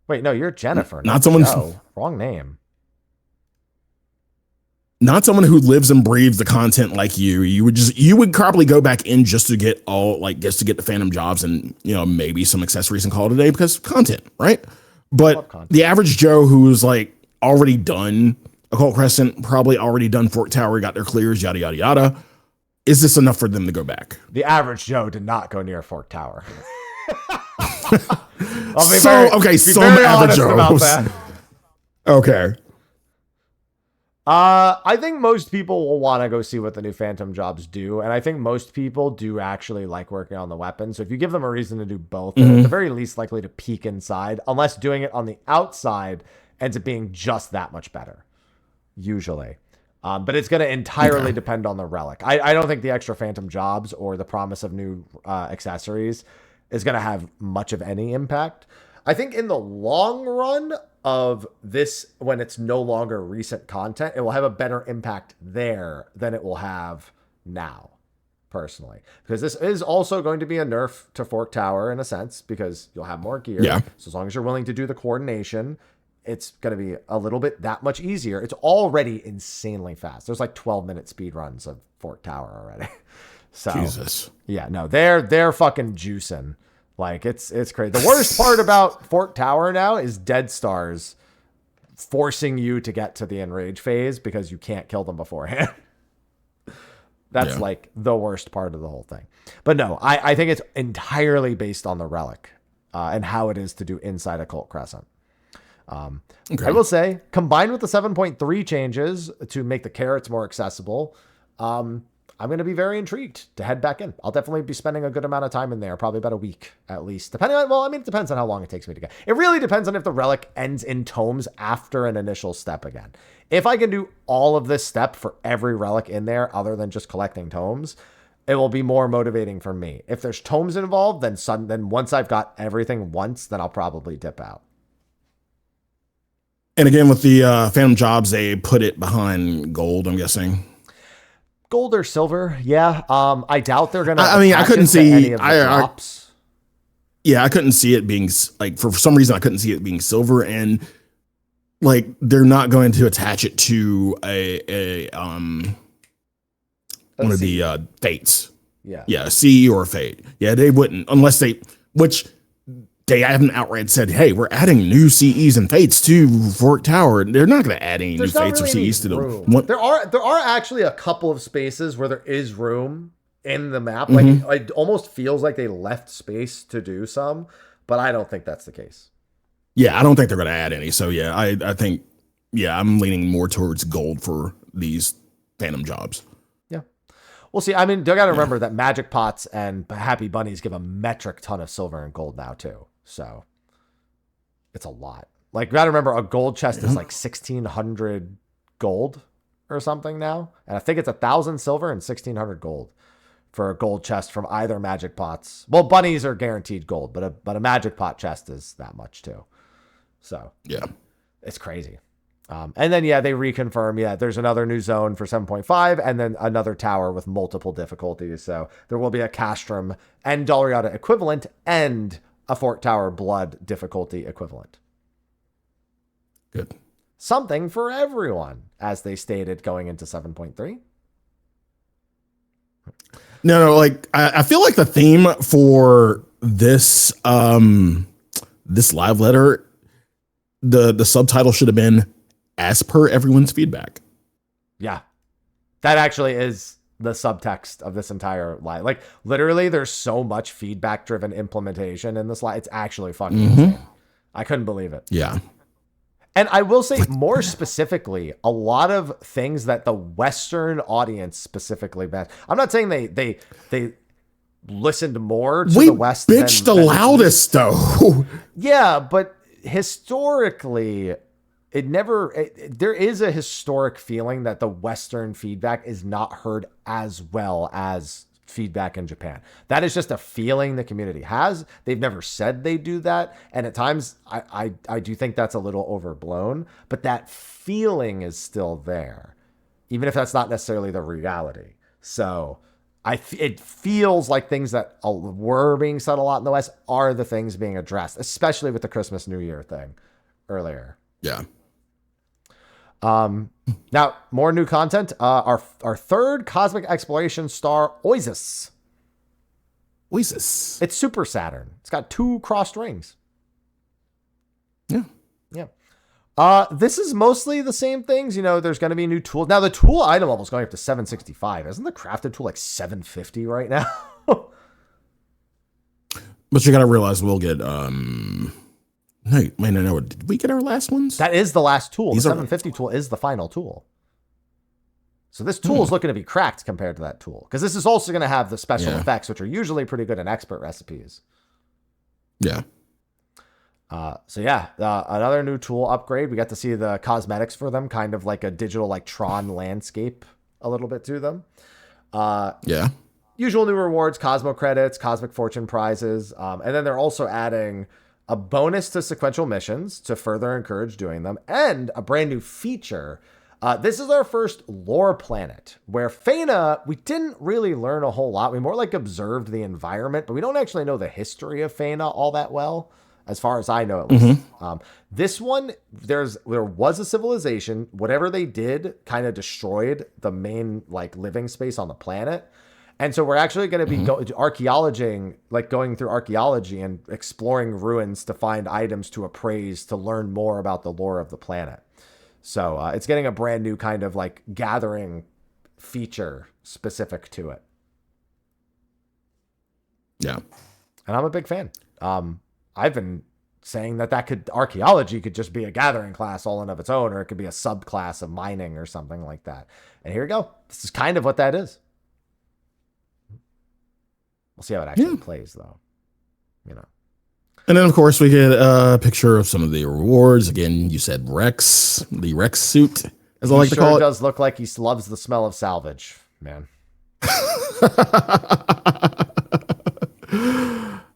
Wait, no, you're Jennifer. Not someone. Joe. Wrong name. not someone who lives and breathes the content like you would probably go back in just to get the Phantom Jobs and, you know, maybe some accessories and call it a day because content, right? But the average Joe who's like already done Occult Crescent, probably already done Fork Tower, got their clears, yada, yada, yada. Is this enough for them to go back? The average Joe did not go near Fork Tower. Some average Joes. Okay. I think most people will want to go see what the new Phantom Jobs do, and I think most people do actually like working on the weapons. So if you give them a reason to do both, they're at the very least likely to peek inside, unless doing it on the outside ends up being just that much better, usually. But it's going to entirely depend on the relic. I don't think the extra Phantom Jobs or the promise of new accessories is going to have much of any impact. I think in the long run of this, when it's no longer recent content, it will have a better impact there than it will have now, personally. Because this is also going to be a nerf to Fork Tower in a sense, because you'll have more gear. Yeah. So as long as you're willing to do the coordination, it's going to be a little bit that much easier. It's already insanely fast. There's like 12-minute speed runs of Fork Tower already. So, Jesus. Yeah, no, they're fucking juicing. Like, it's crazy. The worst part about Fork Tower now is Dead Stars forcing you to get to the enrage phase because you can't kill them beforehand. That's like the worst part of the whole thing. But no, I think it's entirely based on the relic and how it is to do inside Occult Crescent. I will say, combined with the 7.3 changes to make the carrots more accessible, I'm going to be very intrigued to head back in. I'll definitely be spending a good amount of time in there, probably about a week at least. Depending on, well, I mean, it depends on how long it takes me to get. It really depends on if the relic ends in tomes after an initial step again. If I can do all of this step for every relic in there other than just collecting tomes, it will be more motivating for me. If there's tomes involved, then once I've got everything once, then I'll probably dip out. And again, with the Phantom Jobs, they put it behind gold, I'm guessing. Gold or silver, yeah. I doubt they're gonna. I mean, I couldn't see any of the drops. I couldn't see it being like, for some reason I couldn't see it being silver, and like they're not going to attach it to a one of the fates. Yeah, a C or a fate. Yeah, they wouldn't unless they haven't outright said, hey, we're adding new CEs and fates to Fork Tower. They're not going to add any new fates or CEs to the. There are actually a couple of spaces where there is room in the map. Like it almost feels like they left space to do some, but I don't think that's the case. Yeah, I don't think they're going to add any. So yeah, I think I'm leaning more towards gold for these Phantom Jobs. Yeah, we'll see. I mean, you got to remember that Magic Pots and Happy Bunnies give a metric ton of silver and gold now too. So it's a lot. Like, you got to remember, a gold chest is like 1,600 gold or something now. And I think it's 1,000 silver and 1,600 gold for a gold chest from either Magic Pots. Well, bunnies are guaranteed gold, but a Magic Pot chest is that much too. So yeah, it's crazy. And then, they reconfirm, there's another new zone for 7.5 and then another tower with multiple difficulties. So there will be a Castrum and Dalriada equivalent and a Fork Tower Blood difficulty equivalent. Good. Something for everyone, as they stated going into 7.3. No, like I feel like the theme for this this live letter, the subtitle should have been "As per everyone's feedback." Yeah, that actually is the subtext of this entire live. Like, literally, there's so much feedback driven implementation in this live. It's actually fucking insane. I couldn't believe it. Yeah. And I will say, more specifically, a lot of things that the Western audience specifically best. I'm not saying they listened more to the West. We bitched the loudest, though. Yeah, but historically, there is a historic feeling that the Western feedback is not heard as well as feedback in Japan. That is just a feeling the community has. They've never said they do that. And at times I do think that's a little overblown, but that feeling is still there, even if that's not necessarily the reality. So it feels like things that were being said a lot in the West are the things being addressed, especially with the Christmas New Year thing earlier. Yeah. Now, more new content. Our third cosmic exploration star, Oisis. Oasis. It's Super Saturn. It's got 2 crossed rings. Yeah. Yeah. This is mostly the same things. You know, there's going to be new tools. Now, the tool item level is going up to 765. Isn't the crafted tool like 750 right now? But you got to realize we'll get, no. Did we get our last ones? That is the last tool. These the are- 750 tool is the final tool. So this tool is looking to be cracked compared to that tool. Because this is also going to have the special effects, which are usually pretty good in expert recipes. Yeah. Another new tool upgrade. We got to see the cosmetics for them, kind of like a digital like Tron landscape a little bit to them. Yeah. Usual new rewards, Cosmo credits, Cosmic Fortune prizes. And then they're also adding a bonus to sequential missions to further encourage doing them, and a brand new feature. This is our first lore planet, where Faina, we didn't really learn a whole lot. We more like observed the environment, but we don't actually know the history of Faina all that well, as far as I know at least. This one, there was a civilization. Whatever they did kind of destroyed the main like living space on the planet. And so we're actually going to be going through archaeology and exploring ruins to find items to appraise, to learn more about the lore of the planet. So it's getting a brand new kind of like gathering feature specific to it. Yeah. And I'm a big fan. I've been saying that archaeology could just be a gathering class all in of its own, or it could be a subclass of mining or something like that. And here we go. This is kind of what that is. We'll see how it actually plays, though. You know. And then, of course, we get a picture of some of the rewards. Again, you said Rex, the Rex suit, as I like to call it. He does look like he loves the smell of salvage, man.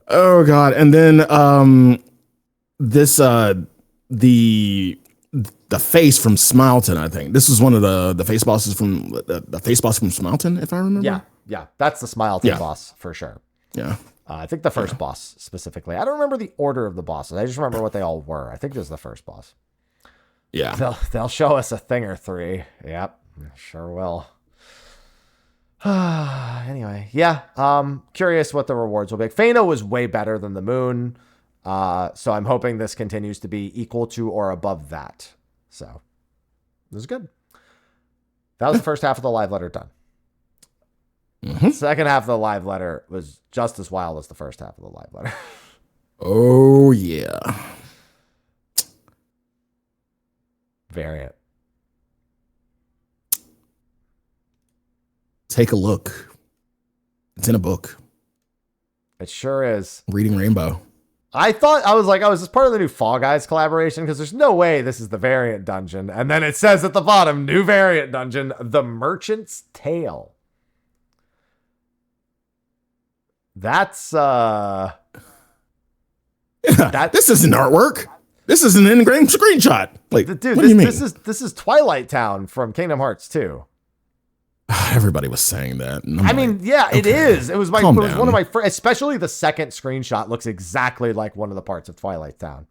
Oh, God. And then the face from Smileton, I think. This is one of the face bosses from the face boss from Smileton, if I remember. Yeah. That's the Smileton boss for sure. Yeah. I think the first boss specifically. I don't remember the order of the bosses. I just remember what they all were. I think it was the first boss. Yeah. They'll show us a thing or 3. Yep. Sure will. Anyway, curious what the rewards will be. Faina was way better than the moon. So I'm hoping this continues to be equal to or above that. So this is good. That was the first half of the live letter done. Second half of the live letter was just as wild as the first half of the live letter. Oh, yeah. Variant. Take a look. It's in a book. It sure is. Reading Rainbow. I was this part of the new Fall Guys collaboration, because there's no way this is the variant dungeon. And then it says at the bottom, new variant dungeon, The Merchant's Tale. That's This isn't artwork. This is an in-game screenshot. Like, dude, what do you mean? This is Twilight Town from Kingdom Hearts 2. Everybody was saying that. It is. It was one of my first, especially the second screenshot looks exactly like one of the parts of Twilight Town.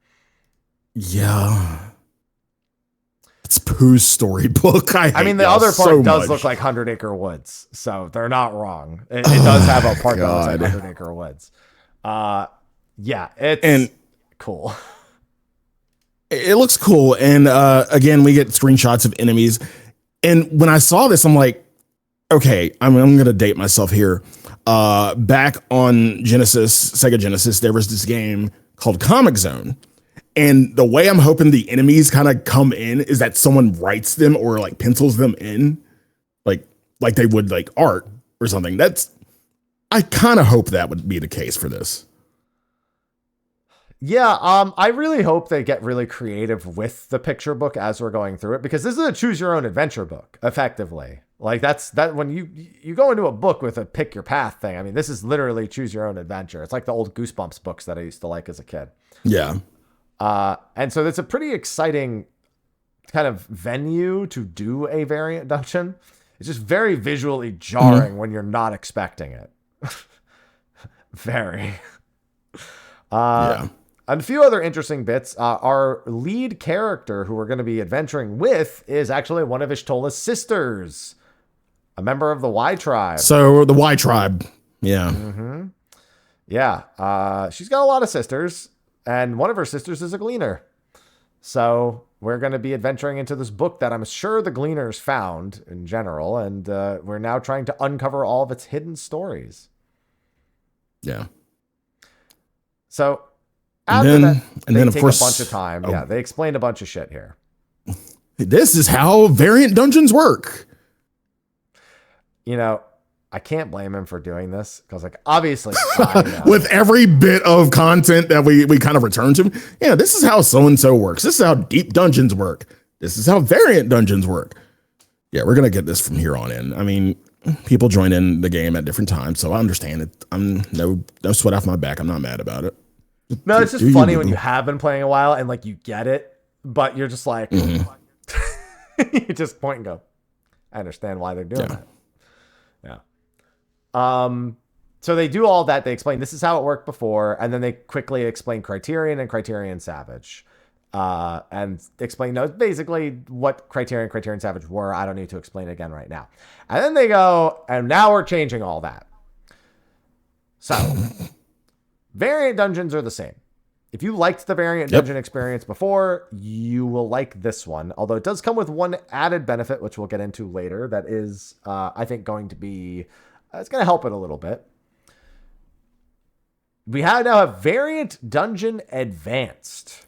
Yeah. It's Pooh's storybook. I mean, the other part does look like 100 Acre Woods, so they're not wrong. It does have a part that looks like 100 Acre Woods. It's cool. It looks cool. And again, we get screenshots of enemies. And when I saw this, I'm like, okay, I'm going to date myself here. Back on Sega Genesis, there was this game called Comic Zone. And the way I'm hoping the enemies kind of come in is that someone writes them or like pencils them in, like they would like art or something. I kind of hope that would be the case for this. Yeah, I really hope they get really creative with the picture book as we're going through it, because this is a choose your own adventure book, effectively. Like that when you go into a book with a pick your path thing. I mean, this is literally choose your own adventure. It's like the old Goosebumps books that I used to like as a kid. Yeah. And so it's a pretty exciting kind of venue to do a variant dungeon. It's just very visually jarring when you're not expecting it. Very. And a few other interesting bits. Our lead character who we're going to be adventuring with is actually one of Ishtola's sisters, a member of the Y tribe. So the Y tribe. Yeah. Mm-hmm. Yeah. She's got a lot of sisters, and one of her sisters is a gleaner. So we're going to be adventuring into this book that I'm sure the gleaners found in general, and we're now trying to uncover all of its hidden stories. Yeah. So and then take of course, a bunch of time. Oh. Yeah, they explained a bunch of shit here. This is how variant dungeons work. You know, I can't blame him for doing this because, like, obviously, with every bit of content that we kind of return to, yeah, this is how so-and-so works. This is how deep dungeons work. This is how variant dungeons work. Yeah, we're going to get this from here on in. I mean, people join in the game at different times, so I understand it. I'm no sweat off my back. I'm not mad about it. No, it's just funny when you have been playing a while and, like, you get it, but you're just like, you just point and go, I understand why they're doing that. Yeah. So they do all that. They explain this is how it worked before, and then they quickly explain Criterion and Criterion Savage, and explain basically what Criterion Savage were. I don't need to explain it again right now. And then they go, and now we're changing all that. So variant dungeons are the same. If you liked the variant dungeon experience before, you will like this one. Although it does come with one added benefit, which we'll get into later. That is, I think, going to be. It's going to help it a little bit. We now have Variant Dungeon Advanced.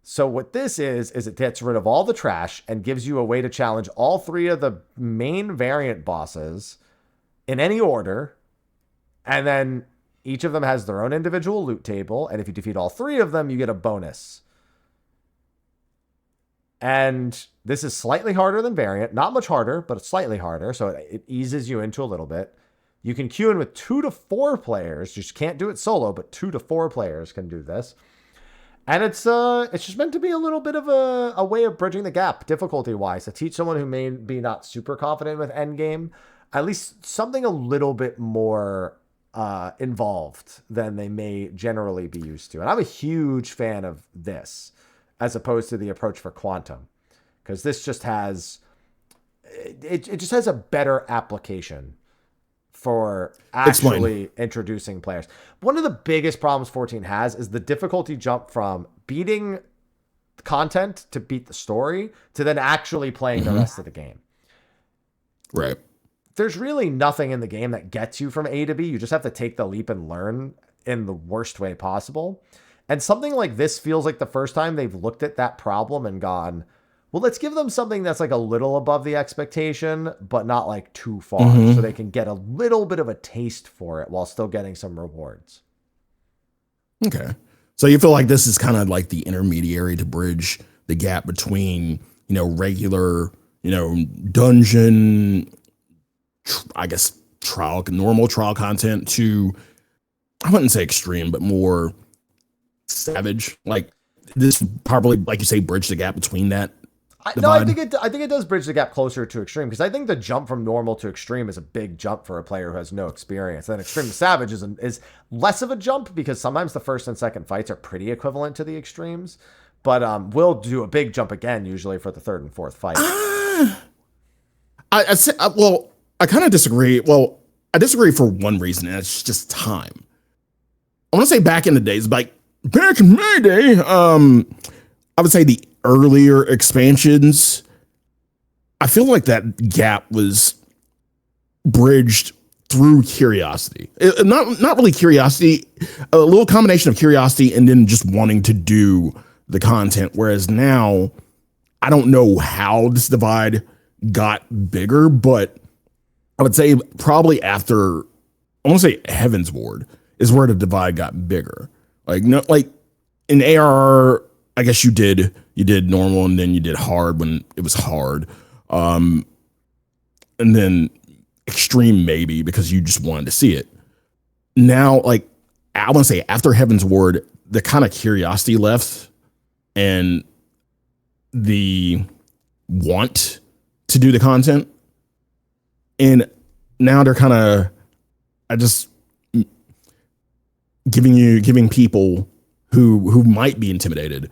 So what this is it gets rid of all the trash and gives you a way to challenge all three of the main variant bosses in any order. And then each of them has their own individual loot table. And if you defeat all three of them, you get a bonus. And this is slightly harder than Variant. Not much harder, but it's slightly harder. So it eases you into a little bit. You can queue in with 2 to 4 players. You just can't do it solo, but 2 to 4 players can do this. And it's just meant to be a little bit of a way of bridging the gap, difficulty-wise, to teach someone who may be not super confident with endgame, at least something a little bit more involved than they may generally be used to. And I'm a huge fan of this, as opposed to the approach for Quantum, because this just has it just has a better application for actually introducing players. One of the biggest problems 14 has is the difficulty jump from beating content to beat the story to then actually playing the rest of the game. Right. There's really nothing in the game that gets you from A to B. You just have to take the leap and learn in the worst way possible. And something like this feels like the first time they've looked at that problem and gone, well, let's give them something that's like a little above the expectation, but not like too far, so they can get a little bit of a taste for it while still getting some rewards. Okay. So you feel like this is kind of like the intermediary to bridge the gap between, regular, dungeon, normal trial content to, I wouldn't say extreme, but more savage. Like this probably, like you say, bridge the gap between that. I think it does bridge the gap closer to extreme, because I think the jump from normal to extreme is a big jump for a player who has no experience. Then extreme to savage is less of a jump, because sometimes the first and second fights are pretty equivalent to the extremes, but we'll do a big jump again usually for the third and fourth fight. I kind of disagree. Well, I disagree for one reason, and it's just time. I want to say back in the days, back in my day, I would say the earlier expansions, I feel like that gap was bridged through curiosity. Not really curiosity, a little combination of curiosity and then just wanting to do the content. Whereas now, I don't know how this divide got bigger, but I would say probably after, I want to say Heaven's Ward is where the divide got bigger. Like in ARR, I guess you did normal and then you did hard when it was hard. And then extreme maybe because you just wanted to see it. Now, like, I want to say after Heaven's Ward, the kind of curiosity left and the want to do the content. And now they're kind of, giving people who might be intimidated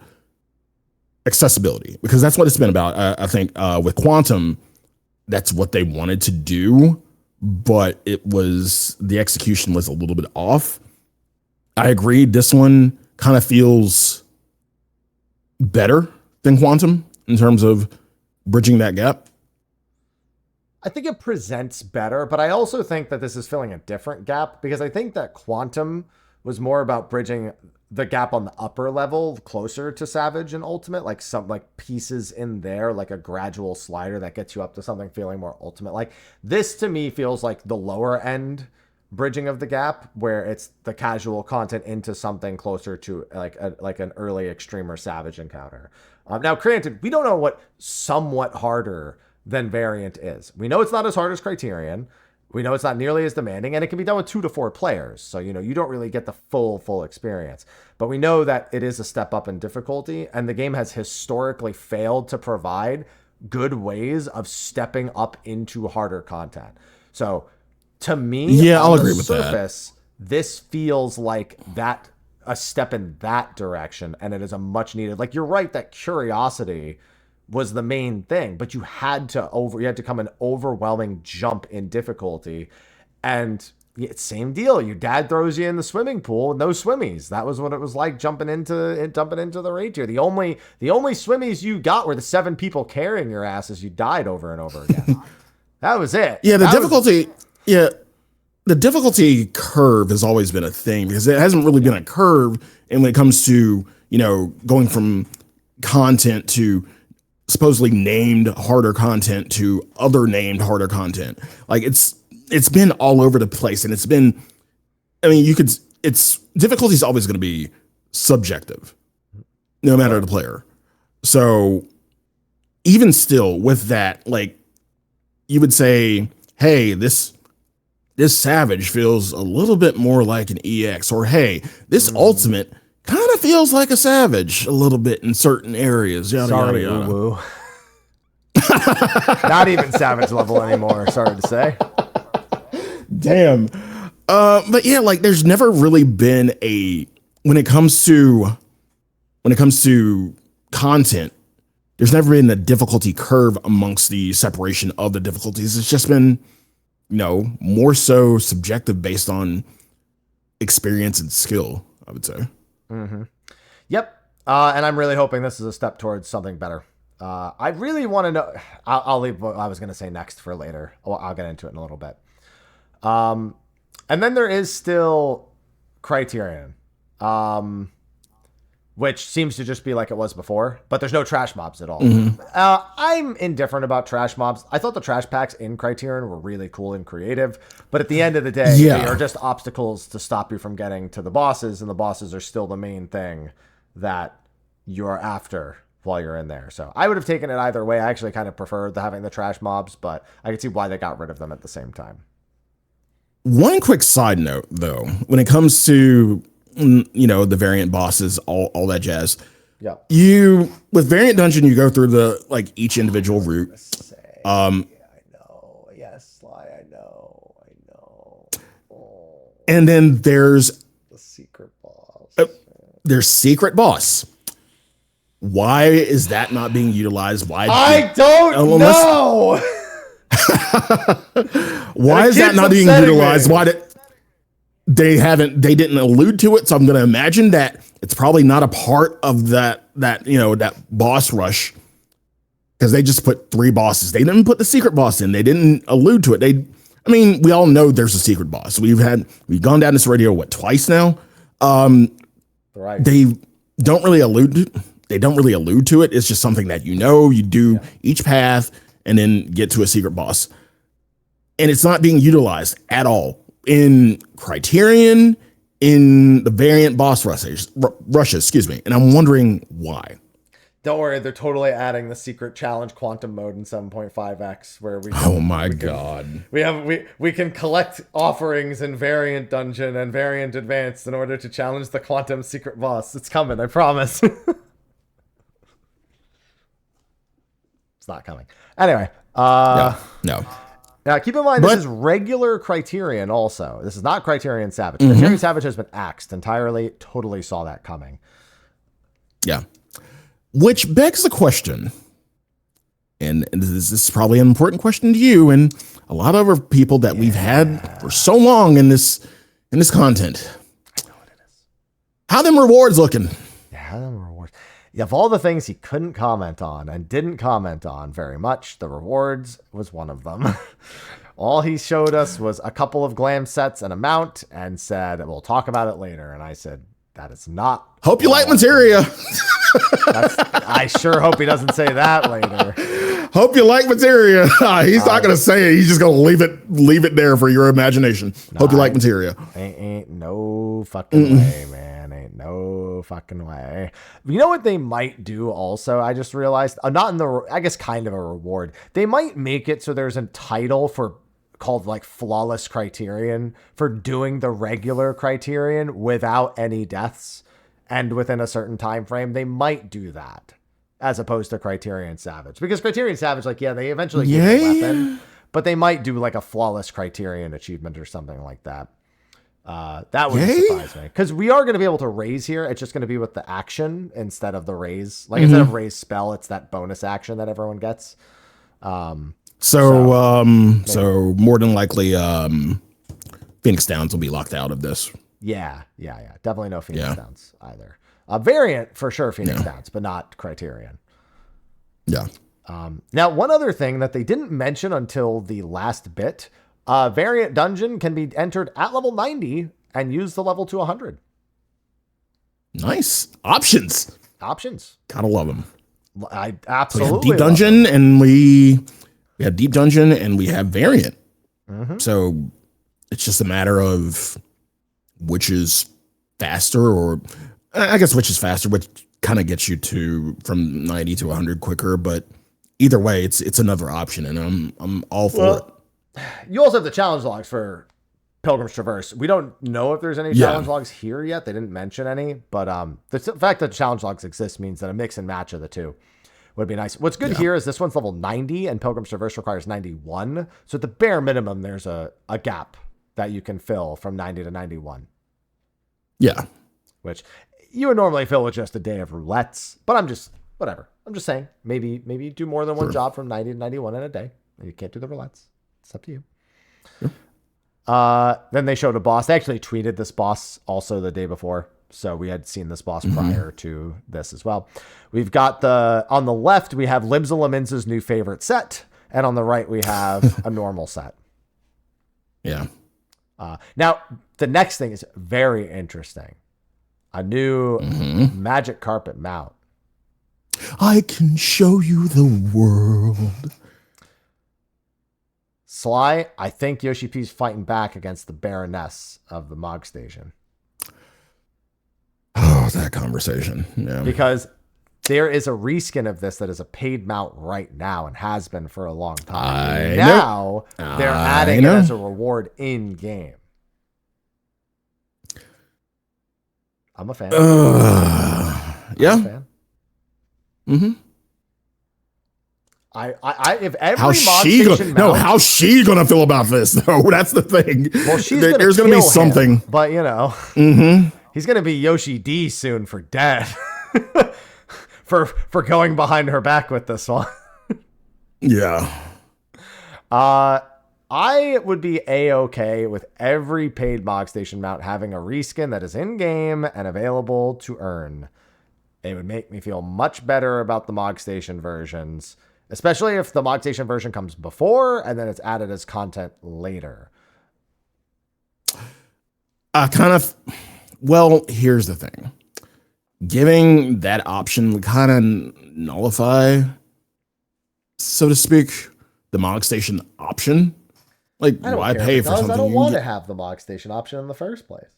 accessibility, because that's what it's been about. I think with Quantum, that's what they wanted to do, but the execution was a little bit off. I agree. This one kind of feels better than Quantum in terms of bridging that gap. I think it presents better, but I also think that this is filling a different gap, because I think that Quantum was more about bridging the gap on the upper level closer to Savage and Ultimate, like some like pieces in there, like a gradual slider that gets you up to something feeling more Ultimate. Like this to me feels like the lower end bridging of the gap, where it's the casual content into something closer to like an early Extreme or Savage encounter. Now, granted, we don't know what somewhat harder than Variant is. We know it's not as hard as Criterion. We know it's not nearly as demanding, and it can be done with 2 to 4 players. So, you don't really get the full experience. But we know that it is a step up in difficulty, and the game has historically failed to provide good ways of stepping up into harder content. So, to me, I'll agree with that. This feels like a step in that direction, and it is a much needed. Like, you're right that curiosity was the main thing, but you had to come an overwhelming jump in difficulty. And same deal. Your dad throws you in the swimming pool with no swimmies. That was what it was like jumping into the raid tier. The only swimmies you got were the 7 people carrying your ass as you died over and over again. That was it. Yeah, the difficulty curve has always been a thing, because it hasn't really been a curve. And when it comes to, going from content to supposedly named harder content to other named harder content, like it's been all over the place. And it's been, difficulty is always going to be subjective, no matter the player. So even still with that, like, you would say, hey, this Savage feels a little bit more like an EX, or hey, this Ultimate kind of feels like a Savage a little bit in certain areas. Yada, yada. Not even Savage level anymore. Sorry to say. Damn. But yeah, like there's never really been when it comes to content, there's never been a difficulty curve amongst the separation of the difficulties. It's just been, more so subjective based on experience and skill, I would say. Mm-hmm. Yep. And I'm really hoping this is a step towards something better. I really want to know. I'll leave what I was going to say next for later. I'll get into it in a little bit. And then there is still Criterion, which seems to just be like it was before, but there's no trash mobs at all. Mm-hmm. I'm indifferent about trash mobs. I thought the trash packs in Criterion were really cool and creative, but at the end of the day, they are just obstacles to stop you from getting to the bosses, and the bosses are still the main thing that you're after while you're in there. So I would have taken it either way. I actually kind of preferred having the trash mobs, but I could see why they got rid of them at the same time. One quick side note, though, when it comes to the variant bosses, all that jazz. Yeah. With Variant Dungeon, you go through each individual route. I know. Yes, Sly, I know. Oh. And then there's the secret boss. There's secret boss. Why is that not being utilized? I don't know. Why is that not being utilized? Why did they didn't allude to it? So I'm going to imagine that it's probably not a part of that boss rush, because they just put 3 bosses. They didn't put the secret boss in. They didn't allude to it. We all know there's a secret boss. We've gone down this radio twice now. Right. They don't really allude to it. It's just something that you do each path and then get to a secret boss. And it's not being utilized at all in Criterion, in the variant boss rushes, and I'm wondering why. Don't worry, they're totally adding the secret challenge quantum mode in 7.5x, where we can collect offerings in Variant Dungeon and Variant Advanced in order to challenge the quantum secret boss. It's coming, I promise. It's not coming. Anyway, no. Now, keep in mind, this is regular Criterion also. This is not Criterion Savage. Criterion Savage has been axed entirely. Totally saw that coming. Yeah. Which begs the question, and this is probably an important question to you and a lot of other people that we've had for so long in this content. I know what it is. How them rewards looking? Yeah, how them rewards. Yeah, of all the things he couldn't comment on and didn't comment on very much, the rewards was one of them. All he showed us was a couple of glam sets and a mount and said, we'll talk about it later. And I said, that is not. Hope you like materia. I sure hope he doesn't say that later. Hope you like materia. He's not going to say it. He's just going to leave it there for your imagination. Hope you like materia. Ain't no fucking way, man. Ain't no fucking way. You know what they might do also? I just realized, not in the, I guess kind of a reward. They might make it so there's a title called like Flawless Criterion for doing the regular Criterion without any deaths and within a certain time frame. They might do that as opposed to Criterion Savage, because Criterion Savage, like, yeah, they eventually get a weapon, but they might do like a Flawless Criterion achievement or something like that. That would surprise me, because we are going to be able to raise here. It's just going to be with the action instead of the raise. Like instead of raise spell, it's that bonus action that everyone gets. So more than likely, Phoenix Downs will be locked out of this. Yeah. Definitely no Phoenix Downs either. Variant for sure, Phoenix Downs, but not Criterion. Yeah. Now, one other thing that they didn't mention until the last bit, variant dungeon can be entered at level 90 and use the level to 100. Nice options. Gotta love them. I absolutely. We have deep dungeon and we have deep dungeon and we have variant. So it's just a matter of which is faster, or I guess which is faster, which kind of gets you from 90 to 100 quicker. But either way, it's another option, and I'm all for it. You also have the challenge logs for Pilgrim's Traverse. We don't know if there's any challenge logs here yet. They didn't mention any, but the fact that challenge logs exist means that a mix and match of the two would be nice. What's good here is this one's level 90 and Pilgrim's Traverse requires 91. So at the bare minimum, there's a gap that you can fill from 90 to 91. Yeah. Which you would normally fill with just a day of roulettes, but I'm just saying, maybe you do more than one job from 90 to 91 in a day, and you can't do the roulettes. It's up to you. Then they showed a boss. They actually tweeted this boss also the day before, so we had seen this boss prior to this as well. We've got on the left, we have Limsa Laminza's new favorite set, and on the right, we have a normal set. Yeah. Now, the next thing is very interesting. A new magic carpet mount. I can show you the world. Sly, I think Yoshi P's fighting back against the Baroness of the Mog Station. Oh, that conversation. Yeah. Because there is a reskin of this that is a paid mount right now and has been for a long time. Now they're adding it as a reward in game. I'm a fan. Yeah. If every how's she gonna feel about this though? That's the thing. Well, there's gonna be something, but he's gonna be Yoshi D soon for dead. for going behind her back with this one. Yeah. I would be A-okay with every paid Mog Station mount having a reskin that is in-game and available to earn. It would make me feel much better about the Mog Station versions, especially if the Mog Station version comes before and then it's added as content later. Well, here's the thing. Giving that option would kind of nullify, so to speak, the Mog Station option. Like, why pay for something? I don't want to have the Mog Station option in the first place.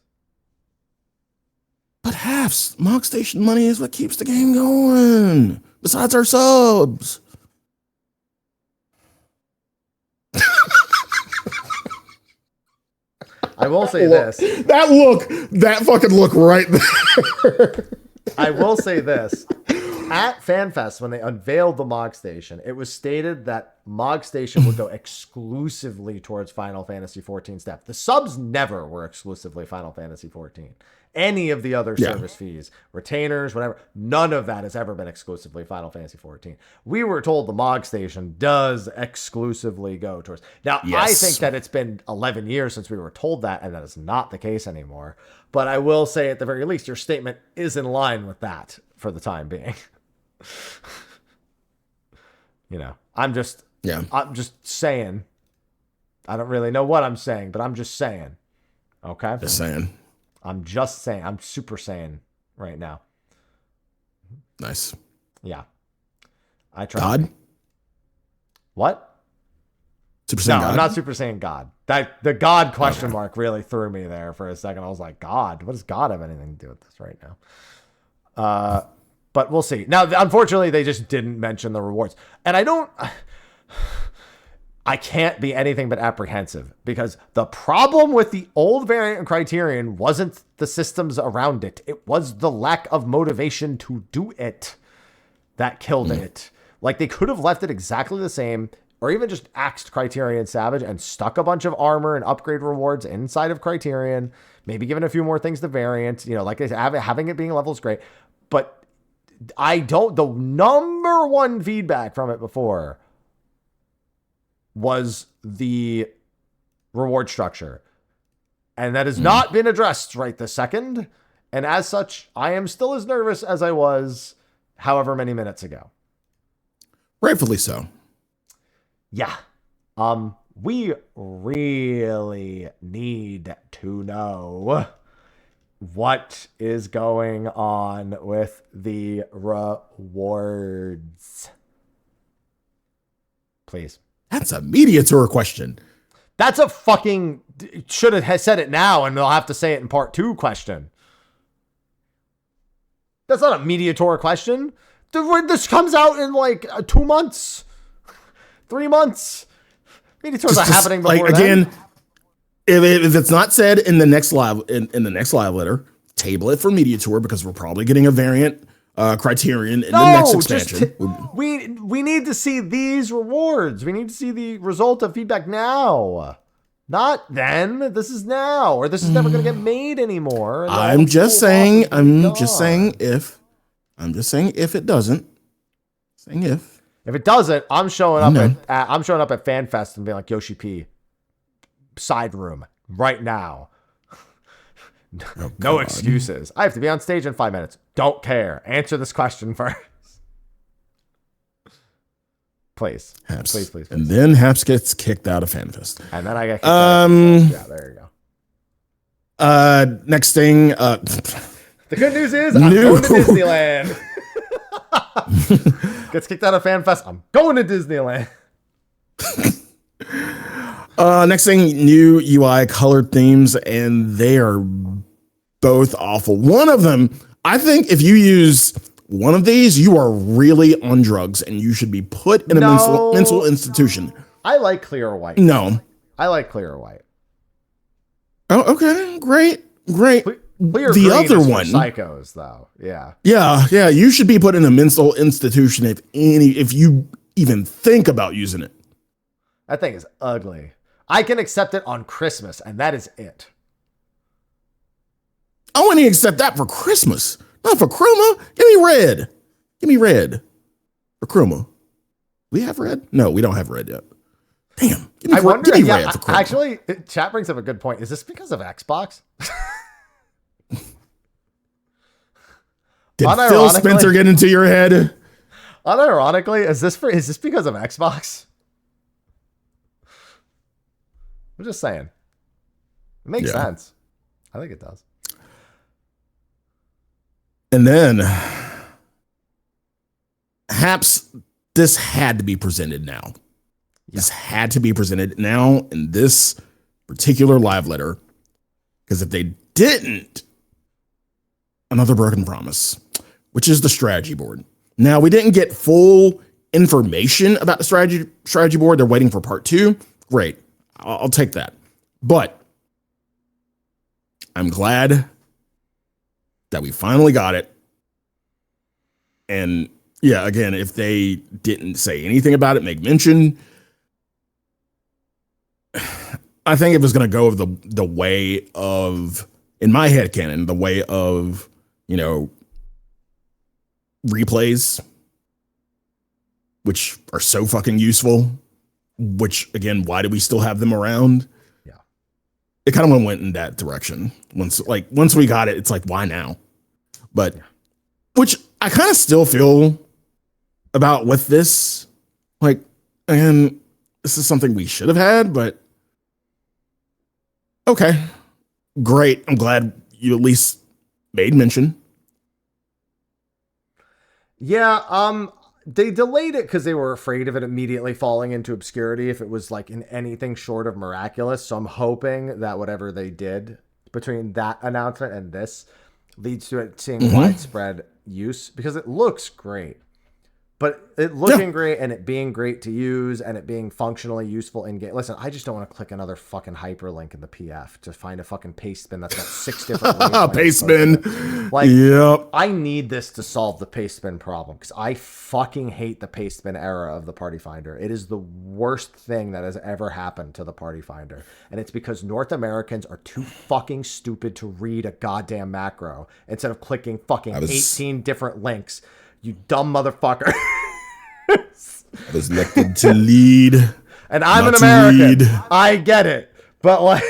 But half Mog Station money is what keeps the game going. Besides our subs. I will say this. That fucking look right there. I will say this. at FanFest, when they unveiled the Mog Station, it was stated that Mog Station would go exclusively towards Final Fantasy XIV staff. The subs never were exclusively Final Fantasy XIV. Any of the other service fees, retainers, whatever, none of that has ever been exclusively Final Fantasy XIV. We were told the Mog Station does exclusively go towards. Now, I think that it's been 11 years since we were told that, and that is not the case anymore. But I will say, at the very least, your statement is in line with that for the time being. You know, I'm just saying. I don't really know what I'm saying, but I'm just saying. Okay? Just saying. I'm just saying. I'm super saying right now. Nice. Yeah. I tried. God? What? Super Saiyan No, God? I'm not Super Saiyan God. That the God question mark really threw me there for a second. I was like, God? What does God have anything to do with this right now? But we'll see. Now, unfortunately, they just didn't mention the rewards. And I can't be anything but apprehensive, because the problem with the old variant and Criterion wasn't the systems around it. It was the lack of motivation to do it that killed it. Like, they could have left it exactly the same, or even just axed Criterion Savage and stuck a bunch of armor and upgrade rewards inside of Criterion, maybe given a few more things to variant, you know, like having it being levels great. But the number one feedback from it before was the reward structure. And that has not been addressed right this second. And as such, I am still as nervous as I was however many minutes ago. Rightfully so. Yeah. We really need to know what is going on with the rewards. Please. That's a media tour question. That's a fucking should have said it now and they'll have to say it in part 2 question. That's not a media tour question. This comes out in like 2 months, 3 months. Media tours are happening before like, again, if it's not said in the next live in the next live letter, table it for media tour, because we're probably getting a variant Criterion in the next expansion. We need to see these rewards. We need to see the result of feedback now. Not then. This is now, or this is never going to get made anymore. I'm just saying if it doesn't. Saying if it doesn't, I'm showing up at FanFest and being like, Yoshi P, side room right now. No excuses. I have to be on stage in 5 minutes. Don't care. Answer this question first. Please. Haps. Please. And then Haps gets kicked out of FanFest. And then I get kicked out of FanFest. Yeah, there you go. Next thing. The good news is I'm going to Disneyland. Gets kicked out of FanFest. I'm going to Disneyland. Next thing, new UI colored themes, and they are both awful. One of them, I think if you use one of these, you are really on drugs and you should be put in a mental institution. I like clear white. No. I like clear white. Oh, okay. Great. Clear the other one, psychos, though. Yeah. Yeah. You should be put in a mental institution if you even think about using it. That thing is ugly. I can accept it on Christmas, and that is it. I want to accept that for Christmas, not for Chroma. Give me red. For Chroma. We have red? No, we don't have red yet. Damn. Give me red for Chroma. Actually, chat brings up a good point. Is this because of Xbox? Did Phil Spencer get into your head? Unironically, is this because of Xbox? I'm just saying. It makes sense. I think it does. And then, Haps, this had to be presented now. This had to be presented now in this particular live letter. Because if they didn't, another broken promise, which is the strategy board. Now, we didn't get full information about the strategy board. They're waiting for part 2. Great. I'll take that. But I'm glad that we finally got it. And yeah, again, if they didn't say anything about it, make mention, I think it was going to go of the way of, in my head canon, the way of, you know, replays, which are so fucking useful. Which, again, why do we still have them around? Yeah, it kind of went in that direction. Once we got it, it's like, why now? But which I kind of still feel about with this, like, and this is something we should have had, but okay, great. I'm glad you at least made mention. Yeah, they delayed it because they were afraid of it immediately falling into obscurity if it was like in anything short of miraculous. So I'm hoping that whatever they did between that announcement and this leads to it seeing widespread use, because it looks great. But it looking great and it being great to use and it being functionally useful in game. Listen, I just don't want to click another fucking hyperlink in the PF to find a fucking paste spin that's got 6 different ways. Paste spin. Like, yep. I need this to solve the paste spin problem, because I fucking hate the paste spin era of the Party Finder. It is the worst thing that has ever happened to the Party Finder. And it's because North Americans are too fucking stupid to read a goddamn macro instead of clicking fucking 18 different links. You dumb motherfucker. I was elected to lead. And I'm an American. I get it. But like,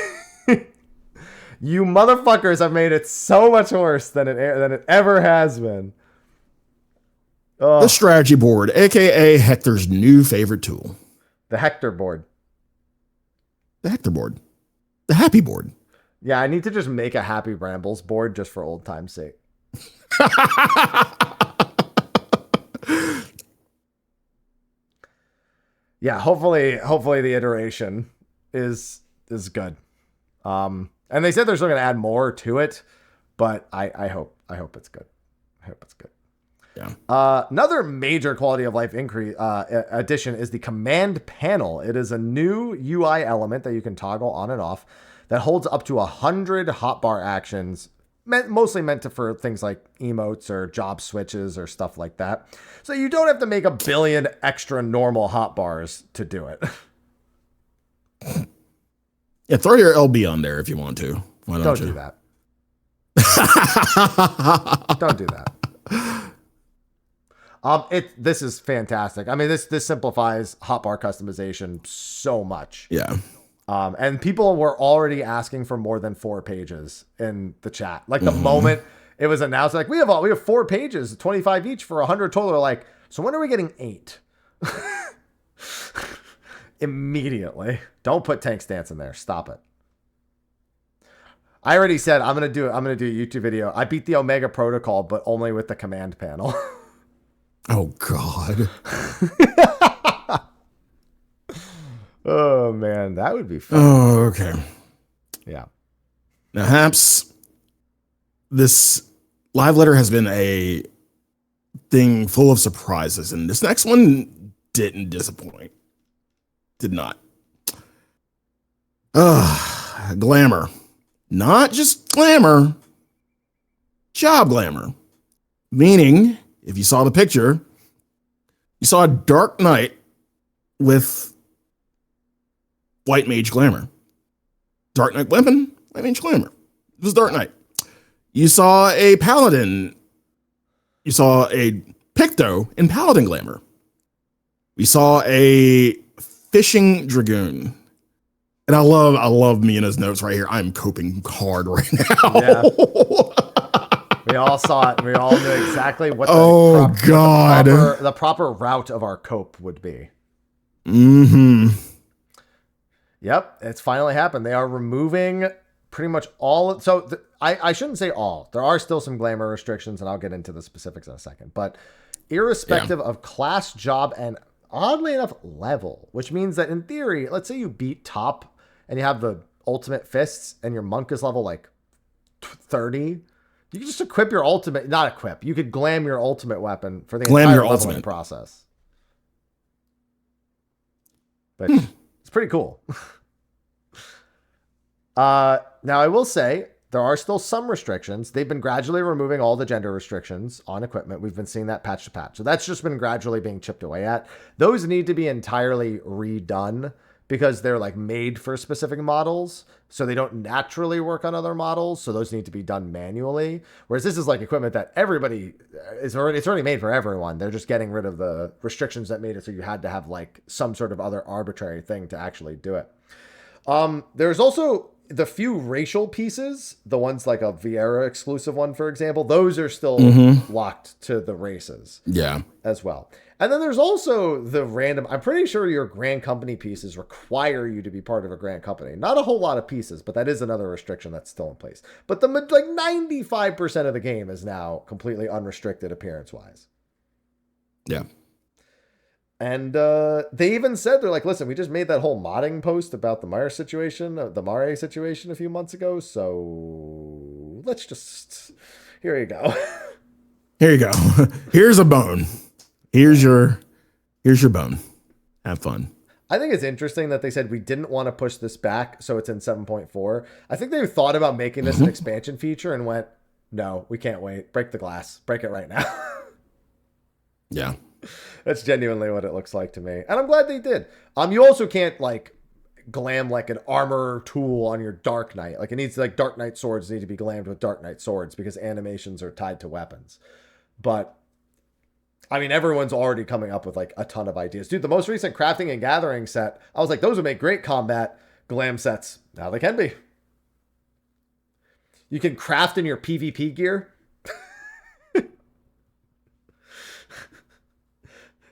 you motherfuckers have made it so much worse than it ever has been. The strategy board, aka Hector's new favorite tool. The Hector board. The Hector board. The happy board. Yeah, I need to just make a Happy Brambles board just for old time's sake. Yeah, hopefully the iteration is good. And they said they're still going to add more to it, but I hope it's good. I hope it's good. Yeah. Another major quality of life increase addition is the command panel. It is a new UI element that you can toggle on and off that holds up to 100 hotbar actions, mostly meant for things like emotes or job switches or stuff like that. So you don't have to make a billion extra normal hotbars to do it. Yeah, throw your LB on there if you want to. Why don't you? Do that. Don't do that. This is fantastic. I mean, this simplifies hotbar customization so much. Yeah. And people were already asking for more than 4 pages in the chat. Like the moment it was announced, like we have 4 pages, 25 each for 100 total. They're like, so when are we getting 8? Immediately. Don't put tank stance in there. Stop it. I already said I'm gonna do a YouTube video. I beat the Omega Protocol, but only with the command panel. Oh God. Oh man, that would be fun. Oh, okay. Yeah. Now, Haps, this live letter has been a thing full of surprises, and this next one didn't disappoint. Did not. Glamour. Not just glamour. Job glamour. Meaning, if you saw the picture, you saw a Dark Knight with White Mage Glamour. Dark Knight weapon, White Mage Glamour. It was Dark Knight. You saw a Paladin. You saw a Picto in Paladin Glamour. We saw a Fishing Dragoon. And I love Mina's notes right here. I'm coping hard right now. Yeah. We all saw it. We all knew exactly what the proper route of our cope would be. Mm-hmm. Yep, it's finally happened. They are removing pretty much all. So I shouldn't say all. There are still some glamour restrictions, and I'll get into the specifics in a second. But irrespective of class, job, and oddly enough, level, which means that in theory, let's say you beat top and you have the ultimate fists and your monk is level like 30, you can just equip your ultimate, not equip, you could glam your ultimate weapon for the entire leveling process. But it's pretty cool. Now I will say There are still some restrictions. They've been gradually removing all the gender restrictions on equipment. We've been seeing that patch to patch. So that's just been gradually being chipped away at. Those need to be entirely redone because they're like made for specific models. So they don't naturally work on other models. So those need to be done manually. Whereas this is like equipment that everybody it's already made for everyone. They're just getting rid of the restrictions that made it so you had to have like some sort of other arbitrary thing to actually do it. There's also the few racial pieces, the ones like a Vieira exclusive one, for example, those are still locked to the races. Yeah. As well. And then there's also the random, I'm pretty sure your Grand Company pieces require you to be part of a Grand Company. Not a whole lot of pieces, but that is another restriction that's still in place. But the like 95% of the game is now completely unrestricted appearance-wise. Yeah. And they even said, they're like, listen, we just made that whole modding post about the Mare situation a few months ago. So let's just, here you go. Here you go. Here's a bone. Here's your bone. Have fun. I think it's interesting that they said we didn't want to push this back, so it's in 7.4. I think they thought about making this an expansion feature and went, no, we can't wait. Break the glass. Break it right now. Yeah. That's genuinely what it looks like to me. And I'm glad they did. You also can't like glam like an armor tool on your Dark Knight. Like it needs like Dark Knight swords need to be glammed with Dark Knight swords because animations are tied to weapons. But I mean, everyone's already coming up with like a ton of ideas. Dude, the most recent Crafting and Gathering set, I was like, those would make great combat glam sets. Now they can be. You can craft in your PvP gear.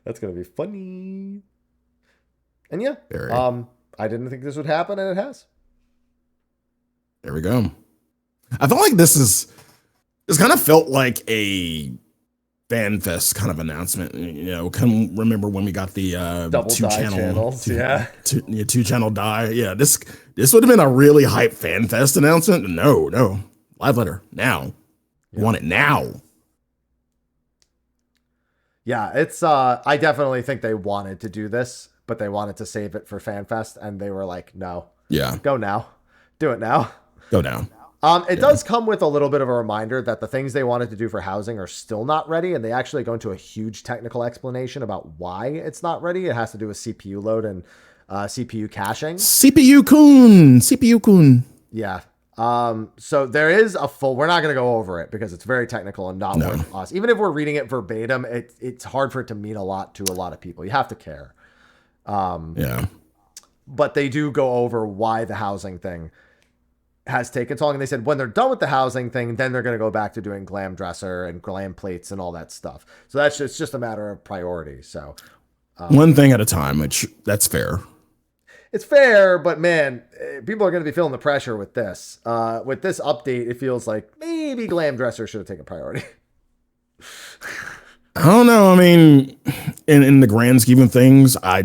That's going to be funny. And yeah, I didn't think this would happen, and it has. There we go. I felt like this kind of felt like a FanFest kind of announcement. You know, can remember when we got the double channels, two channel die. Yeah, this would have been a really hype FanFest announcement. No, live letter now. Yeah. Want it now. Yeah, it's I definitely think they wanted to do this, but they wanted to save it for FanFest, and they were like, no. Yeah. Go now. Do it now. Go now. It does come with a little bit of a reminder that the things they wanted to do for housing are still not ready, and they actually go into a huge technical explanation about why it's not ready. It has to do with CPU load and CPU caching. CPU kun. Yeah. So there is a full, we're not going to go over it because it's very technical and not worth us. Even if we're reading it verbatim, it's hard for it to mean a lot to a lot of people. You have to care. Yeah. But they do go over why the housing thing has taken so long. And they said when they're done with the housing thing, then they're going to go back to doing glam dresser and glam plates and all that stuff. So it's just a matter of priority. So one thing at a time, which that's fair. It's fair, but man, people are going to be feeling the pressure with this. With this update, it feels like maybe glam dresser should have taken priority. I don't know. I mean, in the grand scheme of things, I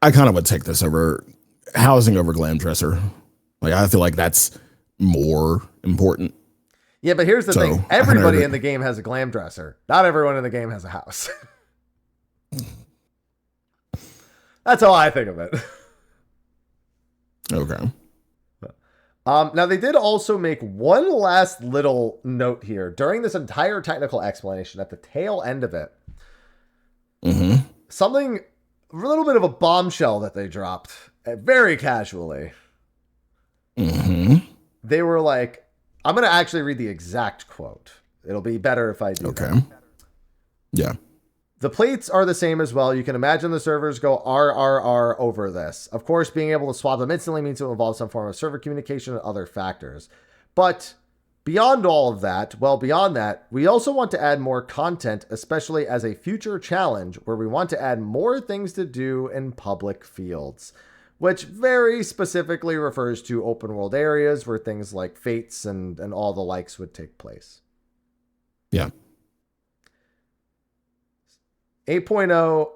kind of would take this over housing over glam dresser. Like, I feel like that's more important. Yeah, but here's the thing. Everybody in the game has a glam dresser. Not everyone in the game has a house. That's how I think of it. Okay. Now, they did also make one last little note here. During this entire technical explanation, at the tail end of it, something, a little bit of a bombshell that they dropped very casually. They were like, I'm going to actually read the exact quote. It'll be better if I do. Okay. That. Yeah. The plates are the same as well. You can imagine the servers go RRR over this. Of course, being able to swap them instantly means it will involve some form of server communication and other factors. But beyond all of that, beyond that, we also want to add more content, especially as a future challenge where we want to add more things to do in public fields, which very specifically refers to open world areas where things like fates and all the likes would take place. Yeah. 8.0,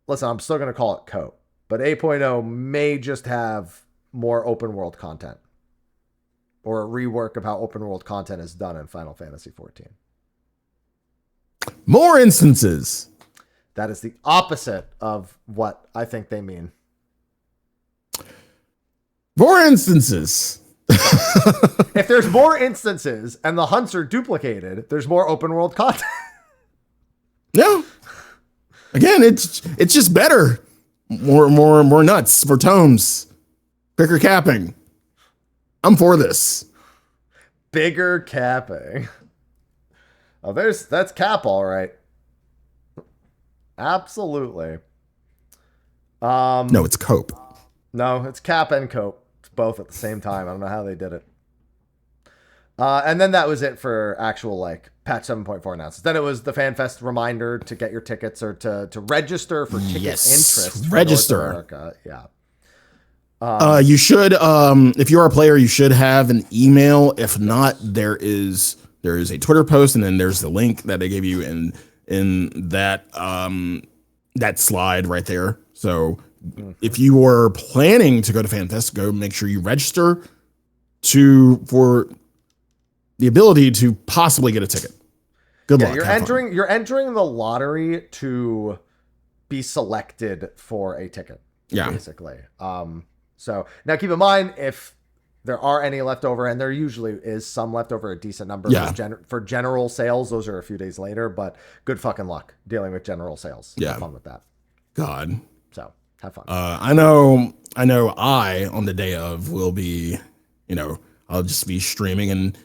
listen, I'm still going to call it COAT, but 8.0 may just have more open world content or a rework of how open world content is done in Final Fantasy XIV. More instances. That is the opposite of what I think they mean. More instances. If there's more instances and the hunts are duplicated, there's more open world content. No. Again, it's just better. More nuts for tomes. Quicker capping. I'm for this. Bigger capping. Oh, that's cap all right. Absolutely. No, it's cope. No, it's cap and cope. It's both at the same time. I don't know how they did it. And then that was it for actual like patch 7.4 announcements. Then it was the FanFest reminder to get your tickets or to register for ticket interest. Register. North America. Yeah. You should, if you are a player, you should have an email. If not, there is a Twitter post, and then there's the link that they gave you in that that slide right there. So if you are planning to go to FanFest, go make sure you register for the ability to possibly get a ticket. Good luck. You're entering the lottery to be selected for a ticket. Yeah. Basically. So now keep in mind, if there are any left over, and there usually is some left over, a decent number for general sales. Those are a few days later, but good fucking luck dealing with general sales. Yeah. Have fun with that. God. So have fun. I know I, on the day of, will be, I'll just be streaming, and,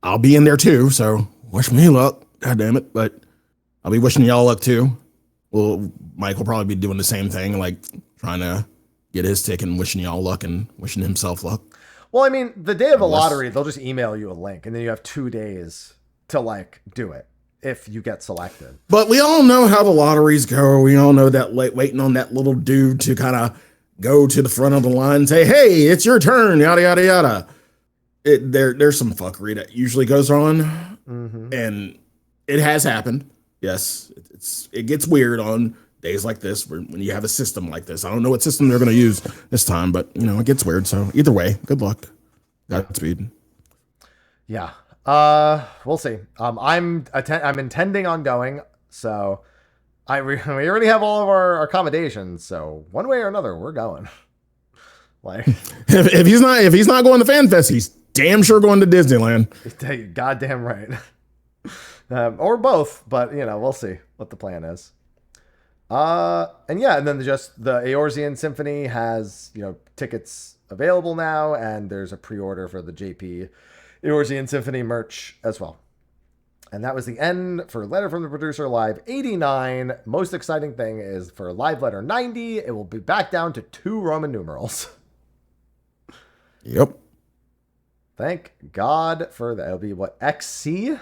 I'll be in there too. So wish me luck. God damn it. But I'll be wishing y'all luck too. Well, Mike will probably be doing the same thing, like trying to get his ticket and wishing y'all luck and wishing himself luck. Well, I mean, the day of a lottery, they'll just email you a link, and then you have 2 days to like do it if you get selected. But we all know how the lotteries go. We all know that waiting on that little dude to kind of go to the front of the line and say, "Hey, it's your turn," yada yada yada. There's some fuckery that usually goes on, and it has happened. Yes, it gets weird on days like this when you have a system like this. I don't know what system they're going to use this time, but it gets weird. So either way, good luck. Godspeed. Yeah. We'll see. I'm intending on going, so we already have all of our accommodations. So one way or another, we're going. Like, if he's not going to FanFest, he's damn sure going to Disneyland. Goddamn right. Or both, but we'll see what the plan is. And then just the Eorzean Symphony has, tickets available now, and there's a pre-order for the JP Eorzean Symphony merch as well. And that was the end for Letter from the Producer Live 89. Most exciting thing is for Live Letter 90, it will be back down to 2 Roman numerals. Yep. Thank God for that. It'll be what, XC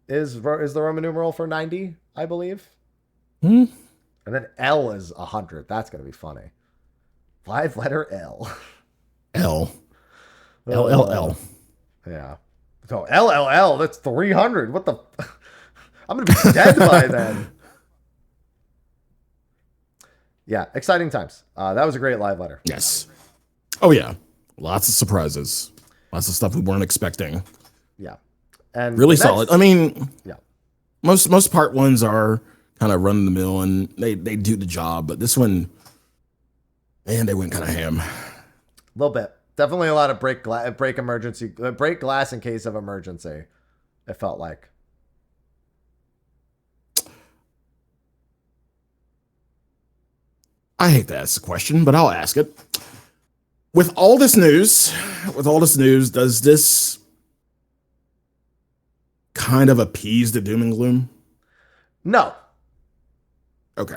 is the Roman numeral for 90, I believe. And then L is 100. That's going to be funny. 5 letter L. L. LLL. Yeah. So LLL, that's 300. What the? I'm going to be dead by then. Yeah, exciting times. That was a great live letter. Yes. Oh, yeah. Lots of surprises. Lots of stuff we weren't expecting. Yeah. And really solid. I mean, yeah. Most part ones are kind of run of the mill and they do the job, but this one, man, they went kind of ham. A little bit. Definitely a lot of break glass in case of emergency. It felt like. I hate to ask the question, but I'll ask it. With all this news, does this kind of appease the doom and gloom? No. Okay.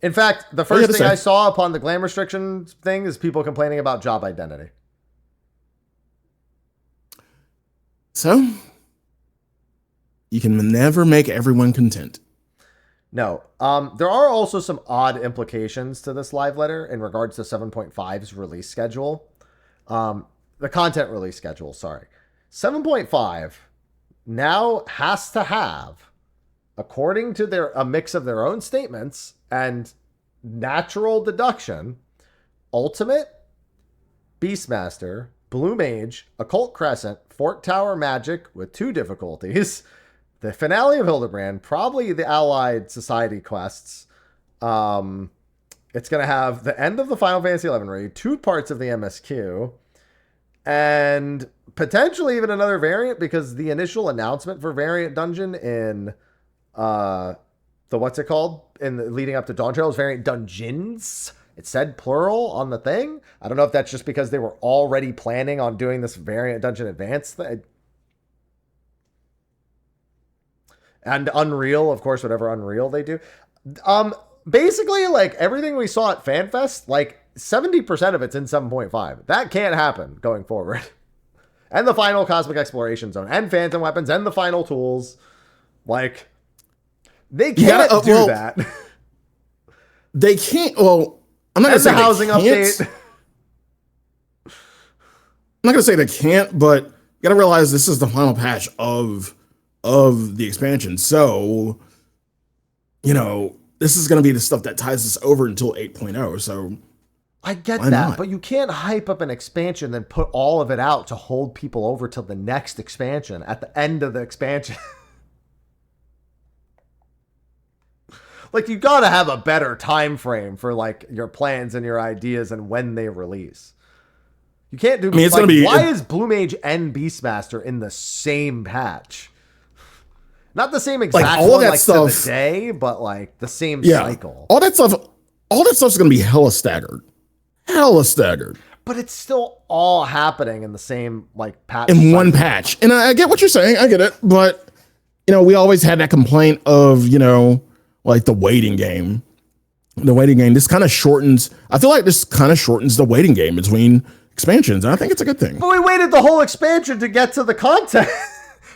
In fact, the first thing I saw upon the Glamour restrictions thing is people complaining about job identity. So, you can never make everyone content. No. There are also some odd implications to this live letter in regards to 7.5's release schedule. The content release schedule, sorry. 7.5 now has to have, according to a mix of their own statements and natural deduction, Ultimate, Beastmaster, Blue Mage, Occult Crescent, Fort Tower Magic with 2 difficulties, the finale of Hildibrand, probably the Allied Society quests, and It's going to have the end of the Final Fantasy XI raid, 2 parts of the MSQ, and potentially even another variant, because the initial announcement for variant dungeon in the what's it called in the leading up to Dawn Trail is variant dungeons. It said plural on the thing. I don't know if that's just because they were already planning on doing this variant dungeon advance thing. And Unreal, of course, whatever Unreal they do. Basically, like, everything we saw at FanFest, like, 70% of it's in 7.5. That can't happen going forward. And the final Cosmic Exploration Zone, and Phantom Weapons, and the final tools. Like, they can't do that. They can't, well, I'm not going to say the housing update. I'm not going to say they can't, but you got to realize this is the final patch of the expansion. So, you know, this is going to be the stuff that ties us over until 8.0. So I get that, but you can't hype up an expansion then put all of it out to hold people over till the next expansion at the end of the expansion. Like, you got to have a better time frame for, like, your plans and your ideas and when they release. You can't do. I mean, it's like, why is Blue Mage and Beastmaster in the same patch? Not the same exact like, all one, that like, stuff, to the day, but, like, the same cycle. All that stuff's going to be hella staggered. Hella staggered. But it's still all happening in the same, like, patch. In one patch. And I get what you're saying. I get it. But, you know, we always had that complaint of, you know, like the waiting game. The waiting game, this kind of shortens, I feel like this kind of shortens the waiting game between expansions. And I think it's a good thing. But we waited the whole expansion to get to the content.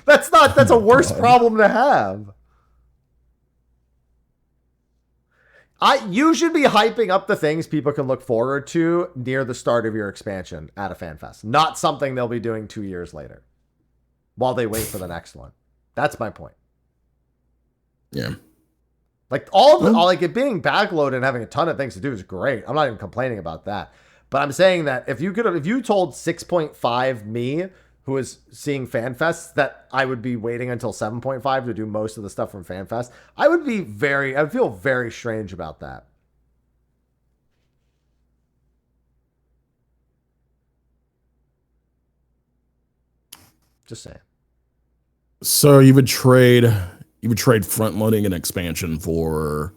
That's a worse problem to have. You should be hyping up the things people can look forward to near the start of your expansion at a FanFest, not something they'll be doing 2 years later while they wait for the next one. That's my point. Yeah. Like, like, it being backloaded and having a ton of things to do is great. I'm not even complaining about that. But I'm saying that if you told 6.5 me, who is seeing FanFest, that I would be waiting until 7.5 to do most of the stuff from FanFest, I would feel very strange about that. Just saying. So you would trade front loading an expansion for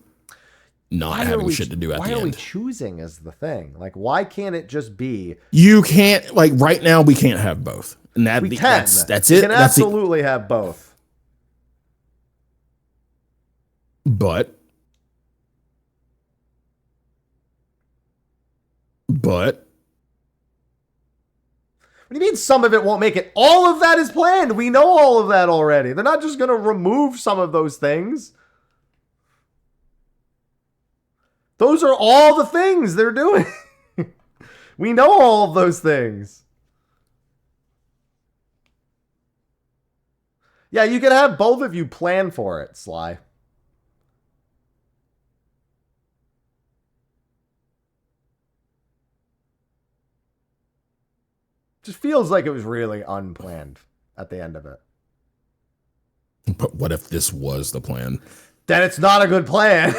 not having shit to do at the end. Why are we choosing as the thing? Like, why can't it just be? You can't, like, right now we can't have both. And that's it. We can absolutely have both. But what do you mean some of it won't make it? All of that is planned. We know all of that already. They're not just going to remove some of those things. Those are all the things they're doing. We know all of those things. Yeah, you can have both if you plan for it, Sly. Just feels like it was really unplanned at the end of it. But what if this was the plan? Then it's not a good plan.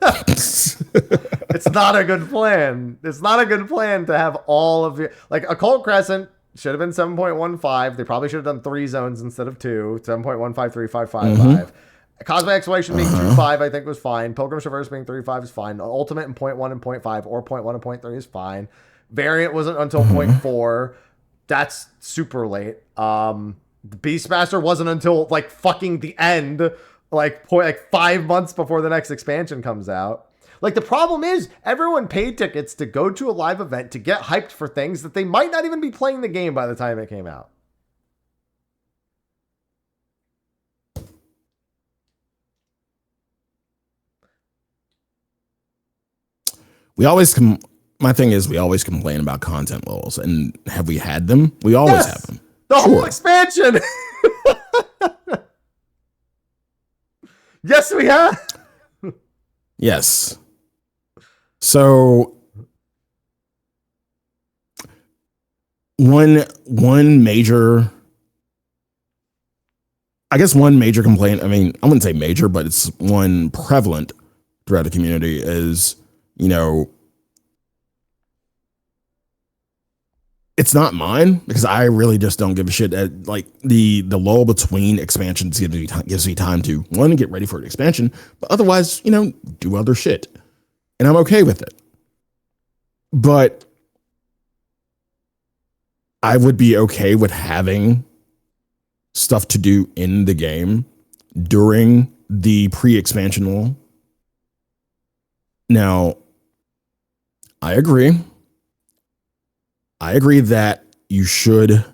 It's not a good plan. It's not a good plan to have all of your... Like, Occult Crescent should have been 7.15. They probably should have done 3 zones instead of 2. 7.153555. Cosmic Exploration being 2.5, I think, was fine. Pilgrim's Traverse being 3.5 is fine. Ultimate in 0.1 and 0.5, or 0.1 and 0.3 is fine. Variant wasn't until 0.4. That's super late. The Beastmaster wasn't until, like, fucking the end, like 5 months before the next expansion comes out. Like, the problem is everyone paid tickets to go to a live event to get hyped for things that they might not even be playing the game by the time it came out. My thing is, we always complain about content levels, and have we had them? We always have them. The whole expansion. Yes, we have. Yes. So one major complaint, I mean, I wouldn't say major, but it's one prevalent throughout the community, is you know, it's not mine because I really just don't give a shit. Like the lull between expansions gives me time to one, get ready for an expansion, but otherwise, do other shit, and I'm okay with it. But I would be okay with having stuff to do in the game during the pre-expansion lull. Now, I agree that you should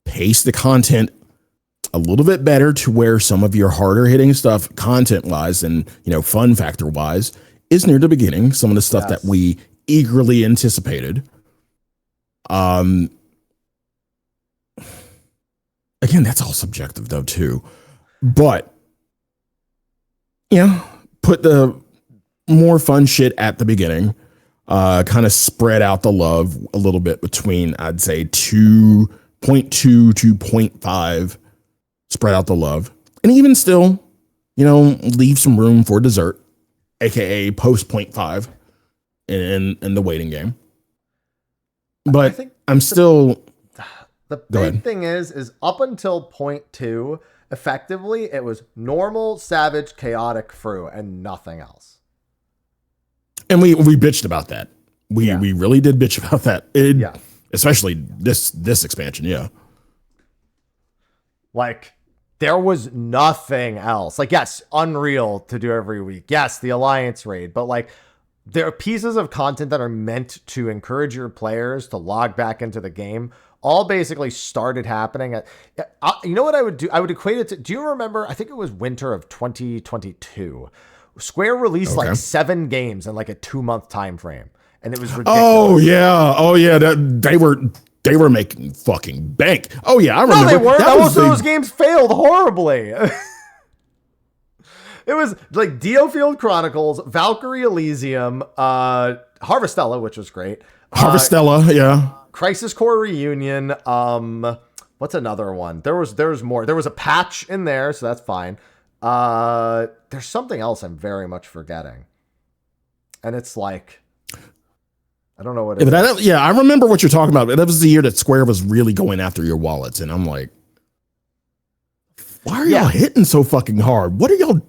pace the content a little bit better to where some of your harder hitting stuff content wise and, fun factor wise is near the beginning. Some of the stuff that we eagerly anticipated. Again, that's all subjective though too, but put the more fun shit at the beginning. Kind of spread out the love a little bit between, I'd say 2.2 to 0.5. Spread out the love, and even still, leave some room for dessert, aka post 0.5 in the waiting game. But I'm still. The big thing is up until 0.2, effectively it was normal, savage, chaotic, Fru, and nothing else. And we bitched about that. We really did bitch about that. Especially this expansion, yeah. Like, there was nothing else. Like, yes, Unreal to do every week. Yes, the Alliance raid. But, like, there are pieces of content that are meant to encourage your players to log back into the game. All basically started happening at... you know what I would do? I would equate it to... Do you remember? I think it was winter of 2022. Square released like 7 games in like a 2-month time frame, and it was ridiculous. Oh yeah, they were making fucking bank. Oh yeah, I remember. No, they weren't. Most of those games failed horribly. It was like Diofield Chronicles, Valkyrie Elysium, Harvestella, which was great. Harvestella, yeah. Crisis Core Reunion. What's another one? There was more. There was a patch in there, so that's fine. There's something else I'm very much forgetting. And it's like, I don't know what it is. I remember what you're talking about. That was the year that Square was really going after your wallets. And I'm like, why are y'all hitting so fucking hard? What are y'all,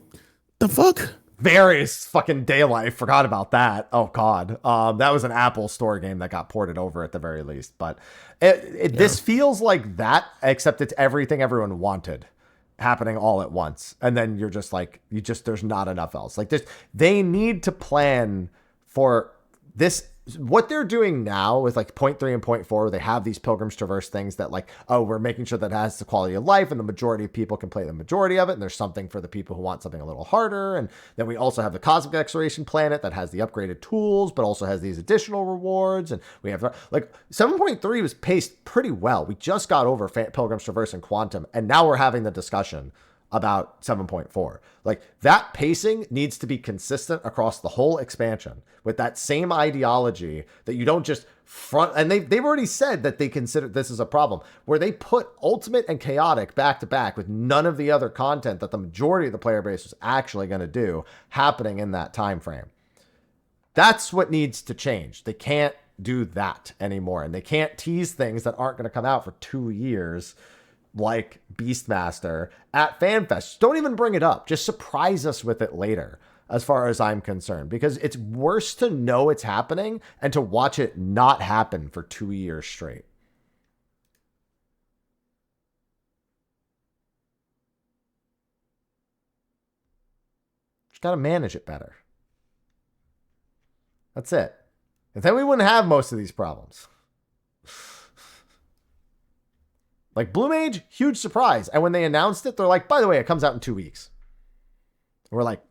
the fuck? Various fucking Daylight. Forgot about that. Oh God. That was an Apple Store game that got ported over at the very least. But this feels like that, except it's everything everyone wanted happening all at once, and then you're just like, there's not enough else. Like this, they need to plan for this. What they're doing now with like 0.3 and 0.4, they have these Pilgrim's Traverse things that like, we're making sure that it has the quality of life and the majority of people can play the majority of it. And there's something for the people who want something a little harder. And then we also have the Cosmic Exploration Planet that has the upgraded tools, but also has these additional rewards. And we have like 7.3 was paced pretty well. We just got over Pilgrim's Traverse and Quantum, and now we're having the discussion about 7.4. Like, that pacing needs to be consistent across the whole expansion with that same ideology, that you don't just front, and they've already said that they consider this as a problem, where they put Ultimate and Chaotic back to back with none of the other content that the majority of the player base was actually going to do happening in that time frame. That's what needs to change. They can't do that anymore, and they can't tease things that aren't going to come out for 2 years, like Beastmaster at FanFest. Don't even bring it up. Just surprise us with it later, as far as I'm concerned, because it's worse to know it's happening and to watch it not happen for 2 years straight. Just got to manage it better. That's it. And then we wouldn't have most of these problems. Like Blue Mage, huge surprise. And when they announced it, they're like, by the way, it comes out in 2 weeks. And we're like,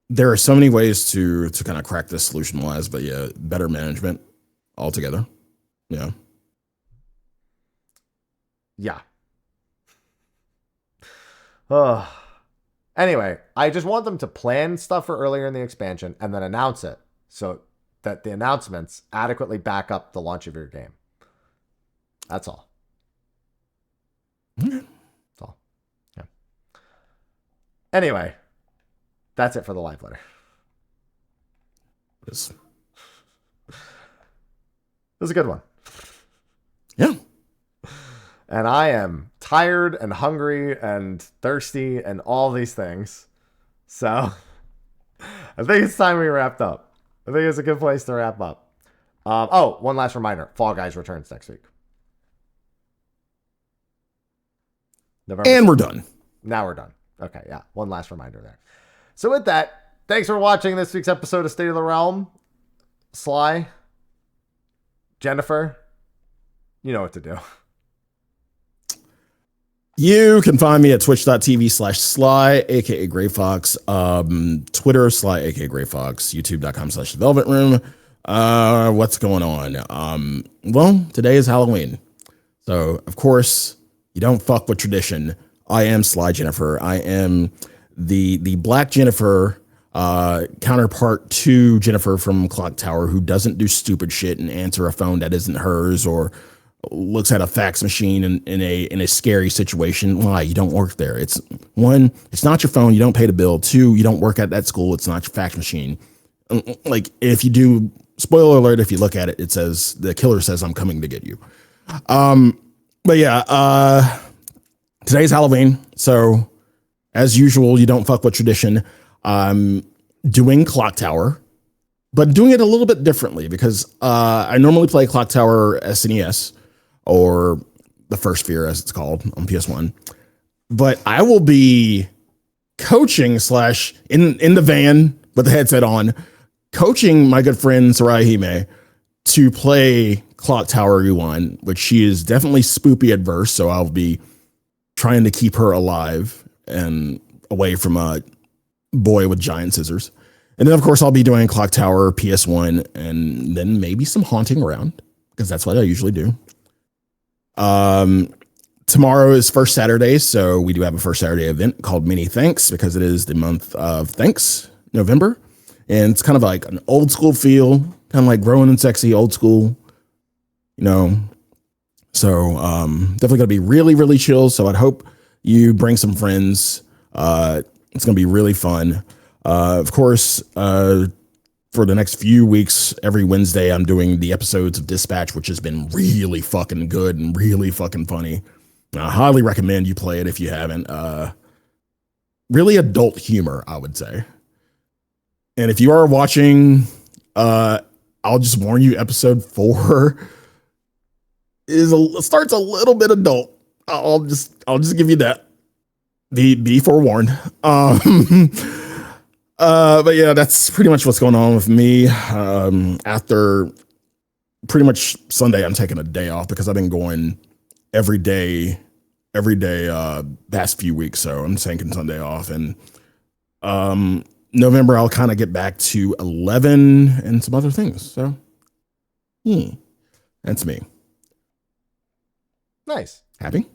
there are so many ways to kind of crack this solution wise, but yeah, better management altogether. Yeah. Yeah. Anyway, I just want them to plan stuff for earlier in the expansion and then announce it so that the announcements adequately back up the launch of your game. That's all. Okay. That's all. Yeah. Anyway, That's it for the live letter. Yes. It was a good one. Yeah. And I am tired and hungry and thirsty and all these things. So I think it's time we wrapped up. I think it's a good place to wrap up. One last reminder. Fall Guys returns next week. November And 6th. we're done. Now we're done. Okay, yeah. One last reminder there. So with that, thanks for watching this week's episode of State of the Realm. Sly, Jennifer, you know what to do. You can find me at twitch.tv/Sly, aka Gray Fox, Twitter Sly, aka Gray Fox, youtube.com/Velvet Room. What's going on? Well, today is Halloween. So, of course, you don't fuck with tradition. I am Sly Jennifer. I am the Black Jennifer counterpart to Jennifer from Clock Tower, who doesn't do stupid shit and answer a phone that isn't hers or looks at a fax machine in a scary situation. Why? You don't work there. It's one, it's not your phone. You don't pay the bill. Two, you don't work at that school. It's not your fax machine. Like, if you do, spoiler alert, if you look at it, it says, the killer says, I'm coming to get you. But yeah, today's Halloween. So as usual, you don't fuck with tradition. I'm doing Clock Tower, but doing it a little bit differently because I normally play Clock Tower SNES, or the First Sphere as it's called on PS1. But I will be coaching / in the van with the headset on, coaching my good friend Sarahime to play Clock Tower Rewind, which she is definitely spoopy adverse, so I'll be trying to keep her alive and away from a boy with giant scissors. And then, of course, I'll be doing Clock Tower PS1 and then maybe some haunting around, because that's what I usually do. Tomorrow is First Saturday, so we do have a First Saturday event called Many Thanks, because it is the month of Thanks, November. And it's kind of like an old school feel, kind of like growing and sexy, old school, you know. So definitely going to be really, really chill. So I'd hope you bring some friends. It's going to be really fun. Of course, for the next few weeks, every Wednesday, I'm doing the episodes of Dispatch, which has been really fucking good and really fucking funny. I highly recommend you play it if you haven't. Really adult humor, I would say. And if you are watching, I'll just warn you, episode 4 starts a little bit adult. I'll just give you that. Be forewarned. But yeah, that's pretty much what's going on with me. After pretty much Sunday, I'm taking a day off because I've been going every day, past few weeks. So I'm taking Sunday off, and November, I'll kind of get back to 11 and some other things. So that's me. Nice. Happy?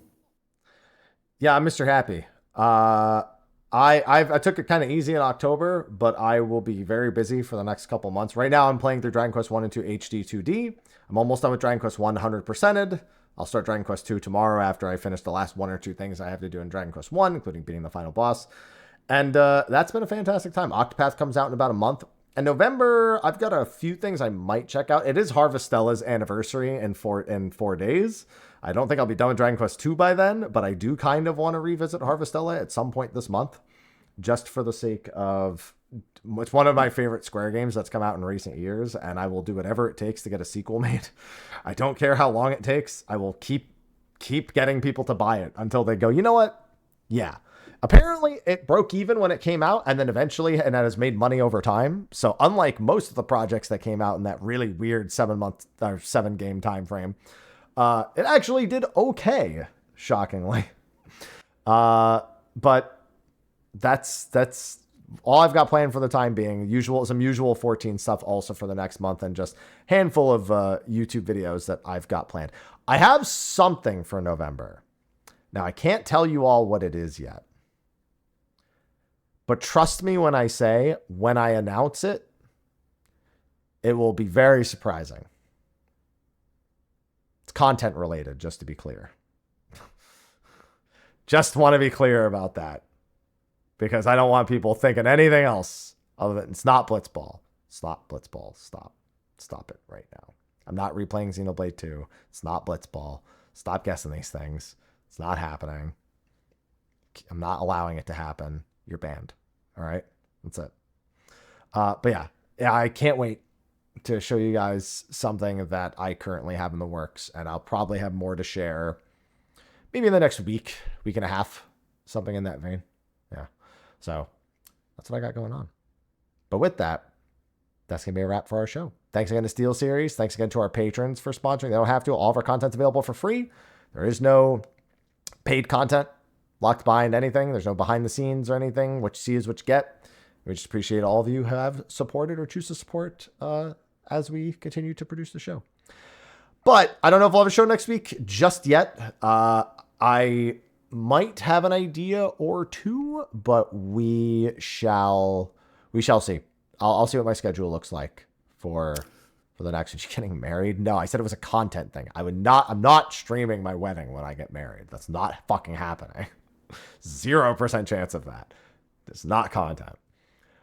Yeah, I'm Mr. Happy. I took it kind of easy in October, but I will be very busy for the next couple months. Right now, I'm playing through Dragon Quest 1 and 2 HD 2D. I'm almost done with Dragon Quest 1 100%ed. I'll start Dragon Quest 2 tomorrow after I finish the last 1 or 2 things I have to do in Dragon Quest 1, including beating the final boss. And that's been a fantastic time. Octopath comes out in about a month. And November, I've got a few things I might check out. It is Harvestella's anniversary in 4 days. I don't think I'll be done with Dragon Quest 2 by then, but I do kind of want to revisit Harvestella at some point this month, just for the sake of, it's one of my favorite Square games that's come out in recent years, and I will do whatever it takes to get a sequel made. I don't care how long it takes. I will keep getting people to buy it until they go, you know what? Yeah. Apparently, it broke even when it came out, and then eventually, and that has made money over time. So unlike most of the projects that came out in that really weird 7 game time frame, it actually did okay, shockingly. But that's all I've got planned for the time being. Some usual 14 stuff also for the next month, and just handful of YouTube videos that I've got planned. I have something for November. Now, I can't tell you all what it is yet. But trust me when I say, when I announce it, it will be very surprising. It's content related, just to be clear. Just want to be clear about that. because I don't want people thinking anything else other than it's not Blitzball. It's not Blitzball. Stop it right now. I'm not replaying Xenoblade 2. It's not Blitzball. Stop guessing these things. It's not happening. I'm not allowing it to happen. You're banned. All right? That's it. But yeah, I can't wait to show you guys something that I currently have in the works, and I'll probably have more to share maybe in the next week and a half, something in that vein. Yeah. So that's what I got going on. But with that, that's going to be a wrap for our show. Thanks again to Steel Series. Thanks again to our patrons for sponsoring. They don't have to. All of our content's available for free. There is no paid content locked behind anything. There's no behind the scenes or anything. What you see is what you get. We just appreciate all of you who have supported or choose to support as we continue to produce the show. But I don't know if we'll have a show next week just yet. I might have an idea or two, but we shall see. I'll see what my schedule looks like for the next. She's getting married. No, I said it was a content thing. I'm not streaming my wedding when I get married. That's not fucking happening. 0% chance of that. It's not content.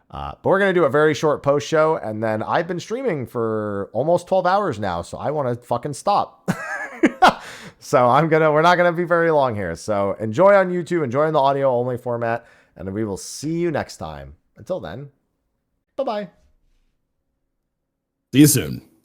But we're going to do a very short post show. And then I've been streaming for almost 12 hours now. So I want to fucking stop. So we're not going to be very long here. So enjoy on YouTube, enjoy in the audio only format, and we will see you next time. Until then, bye-bye. See you soon.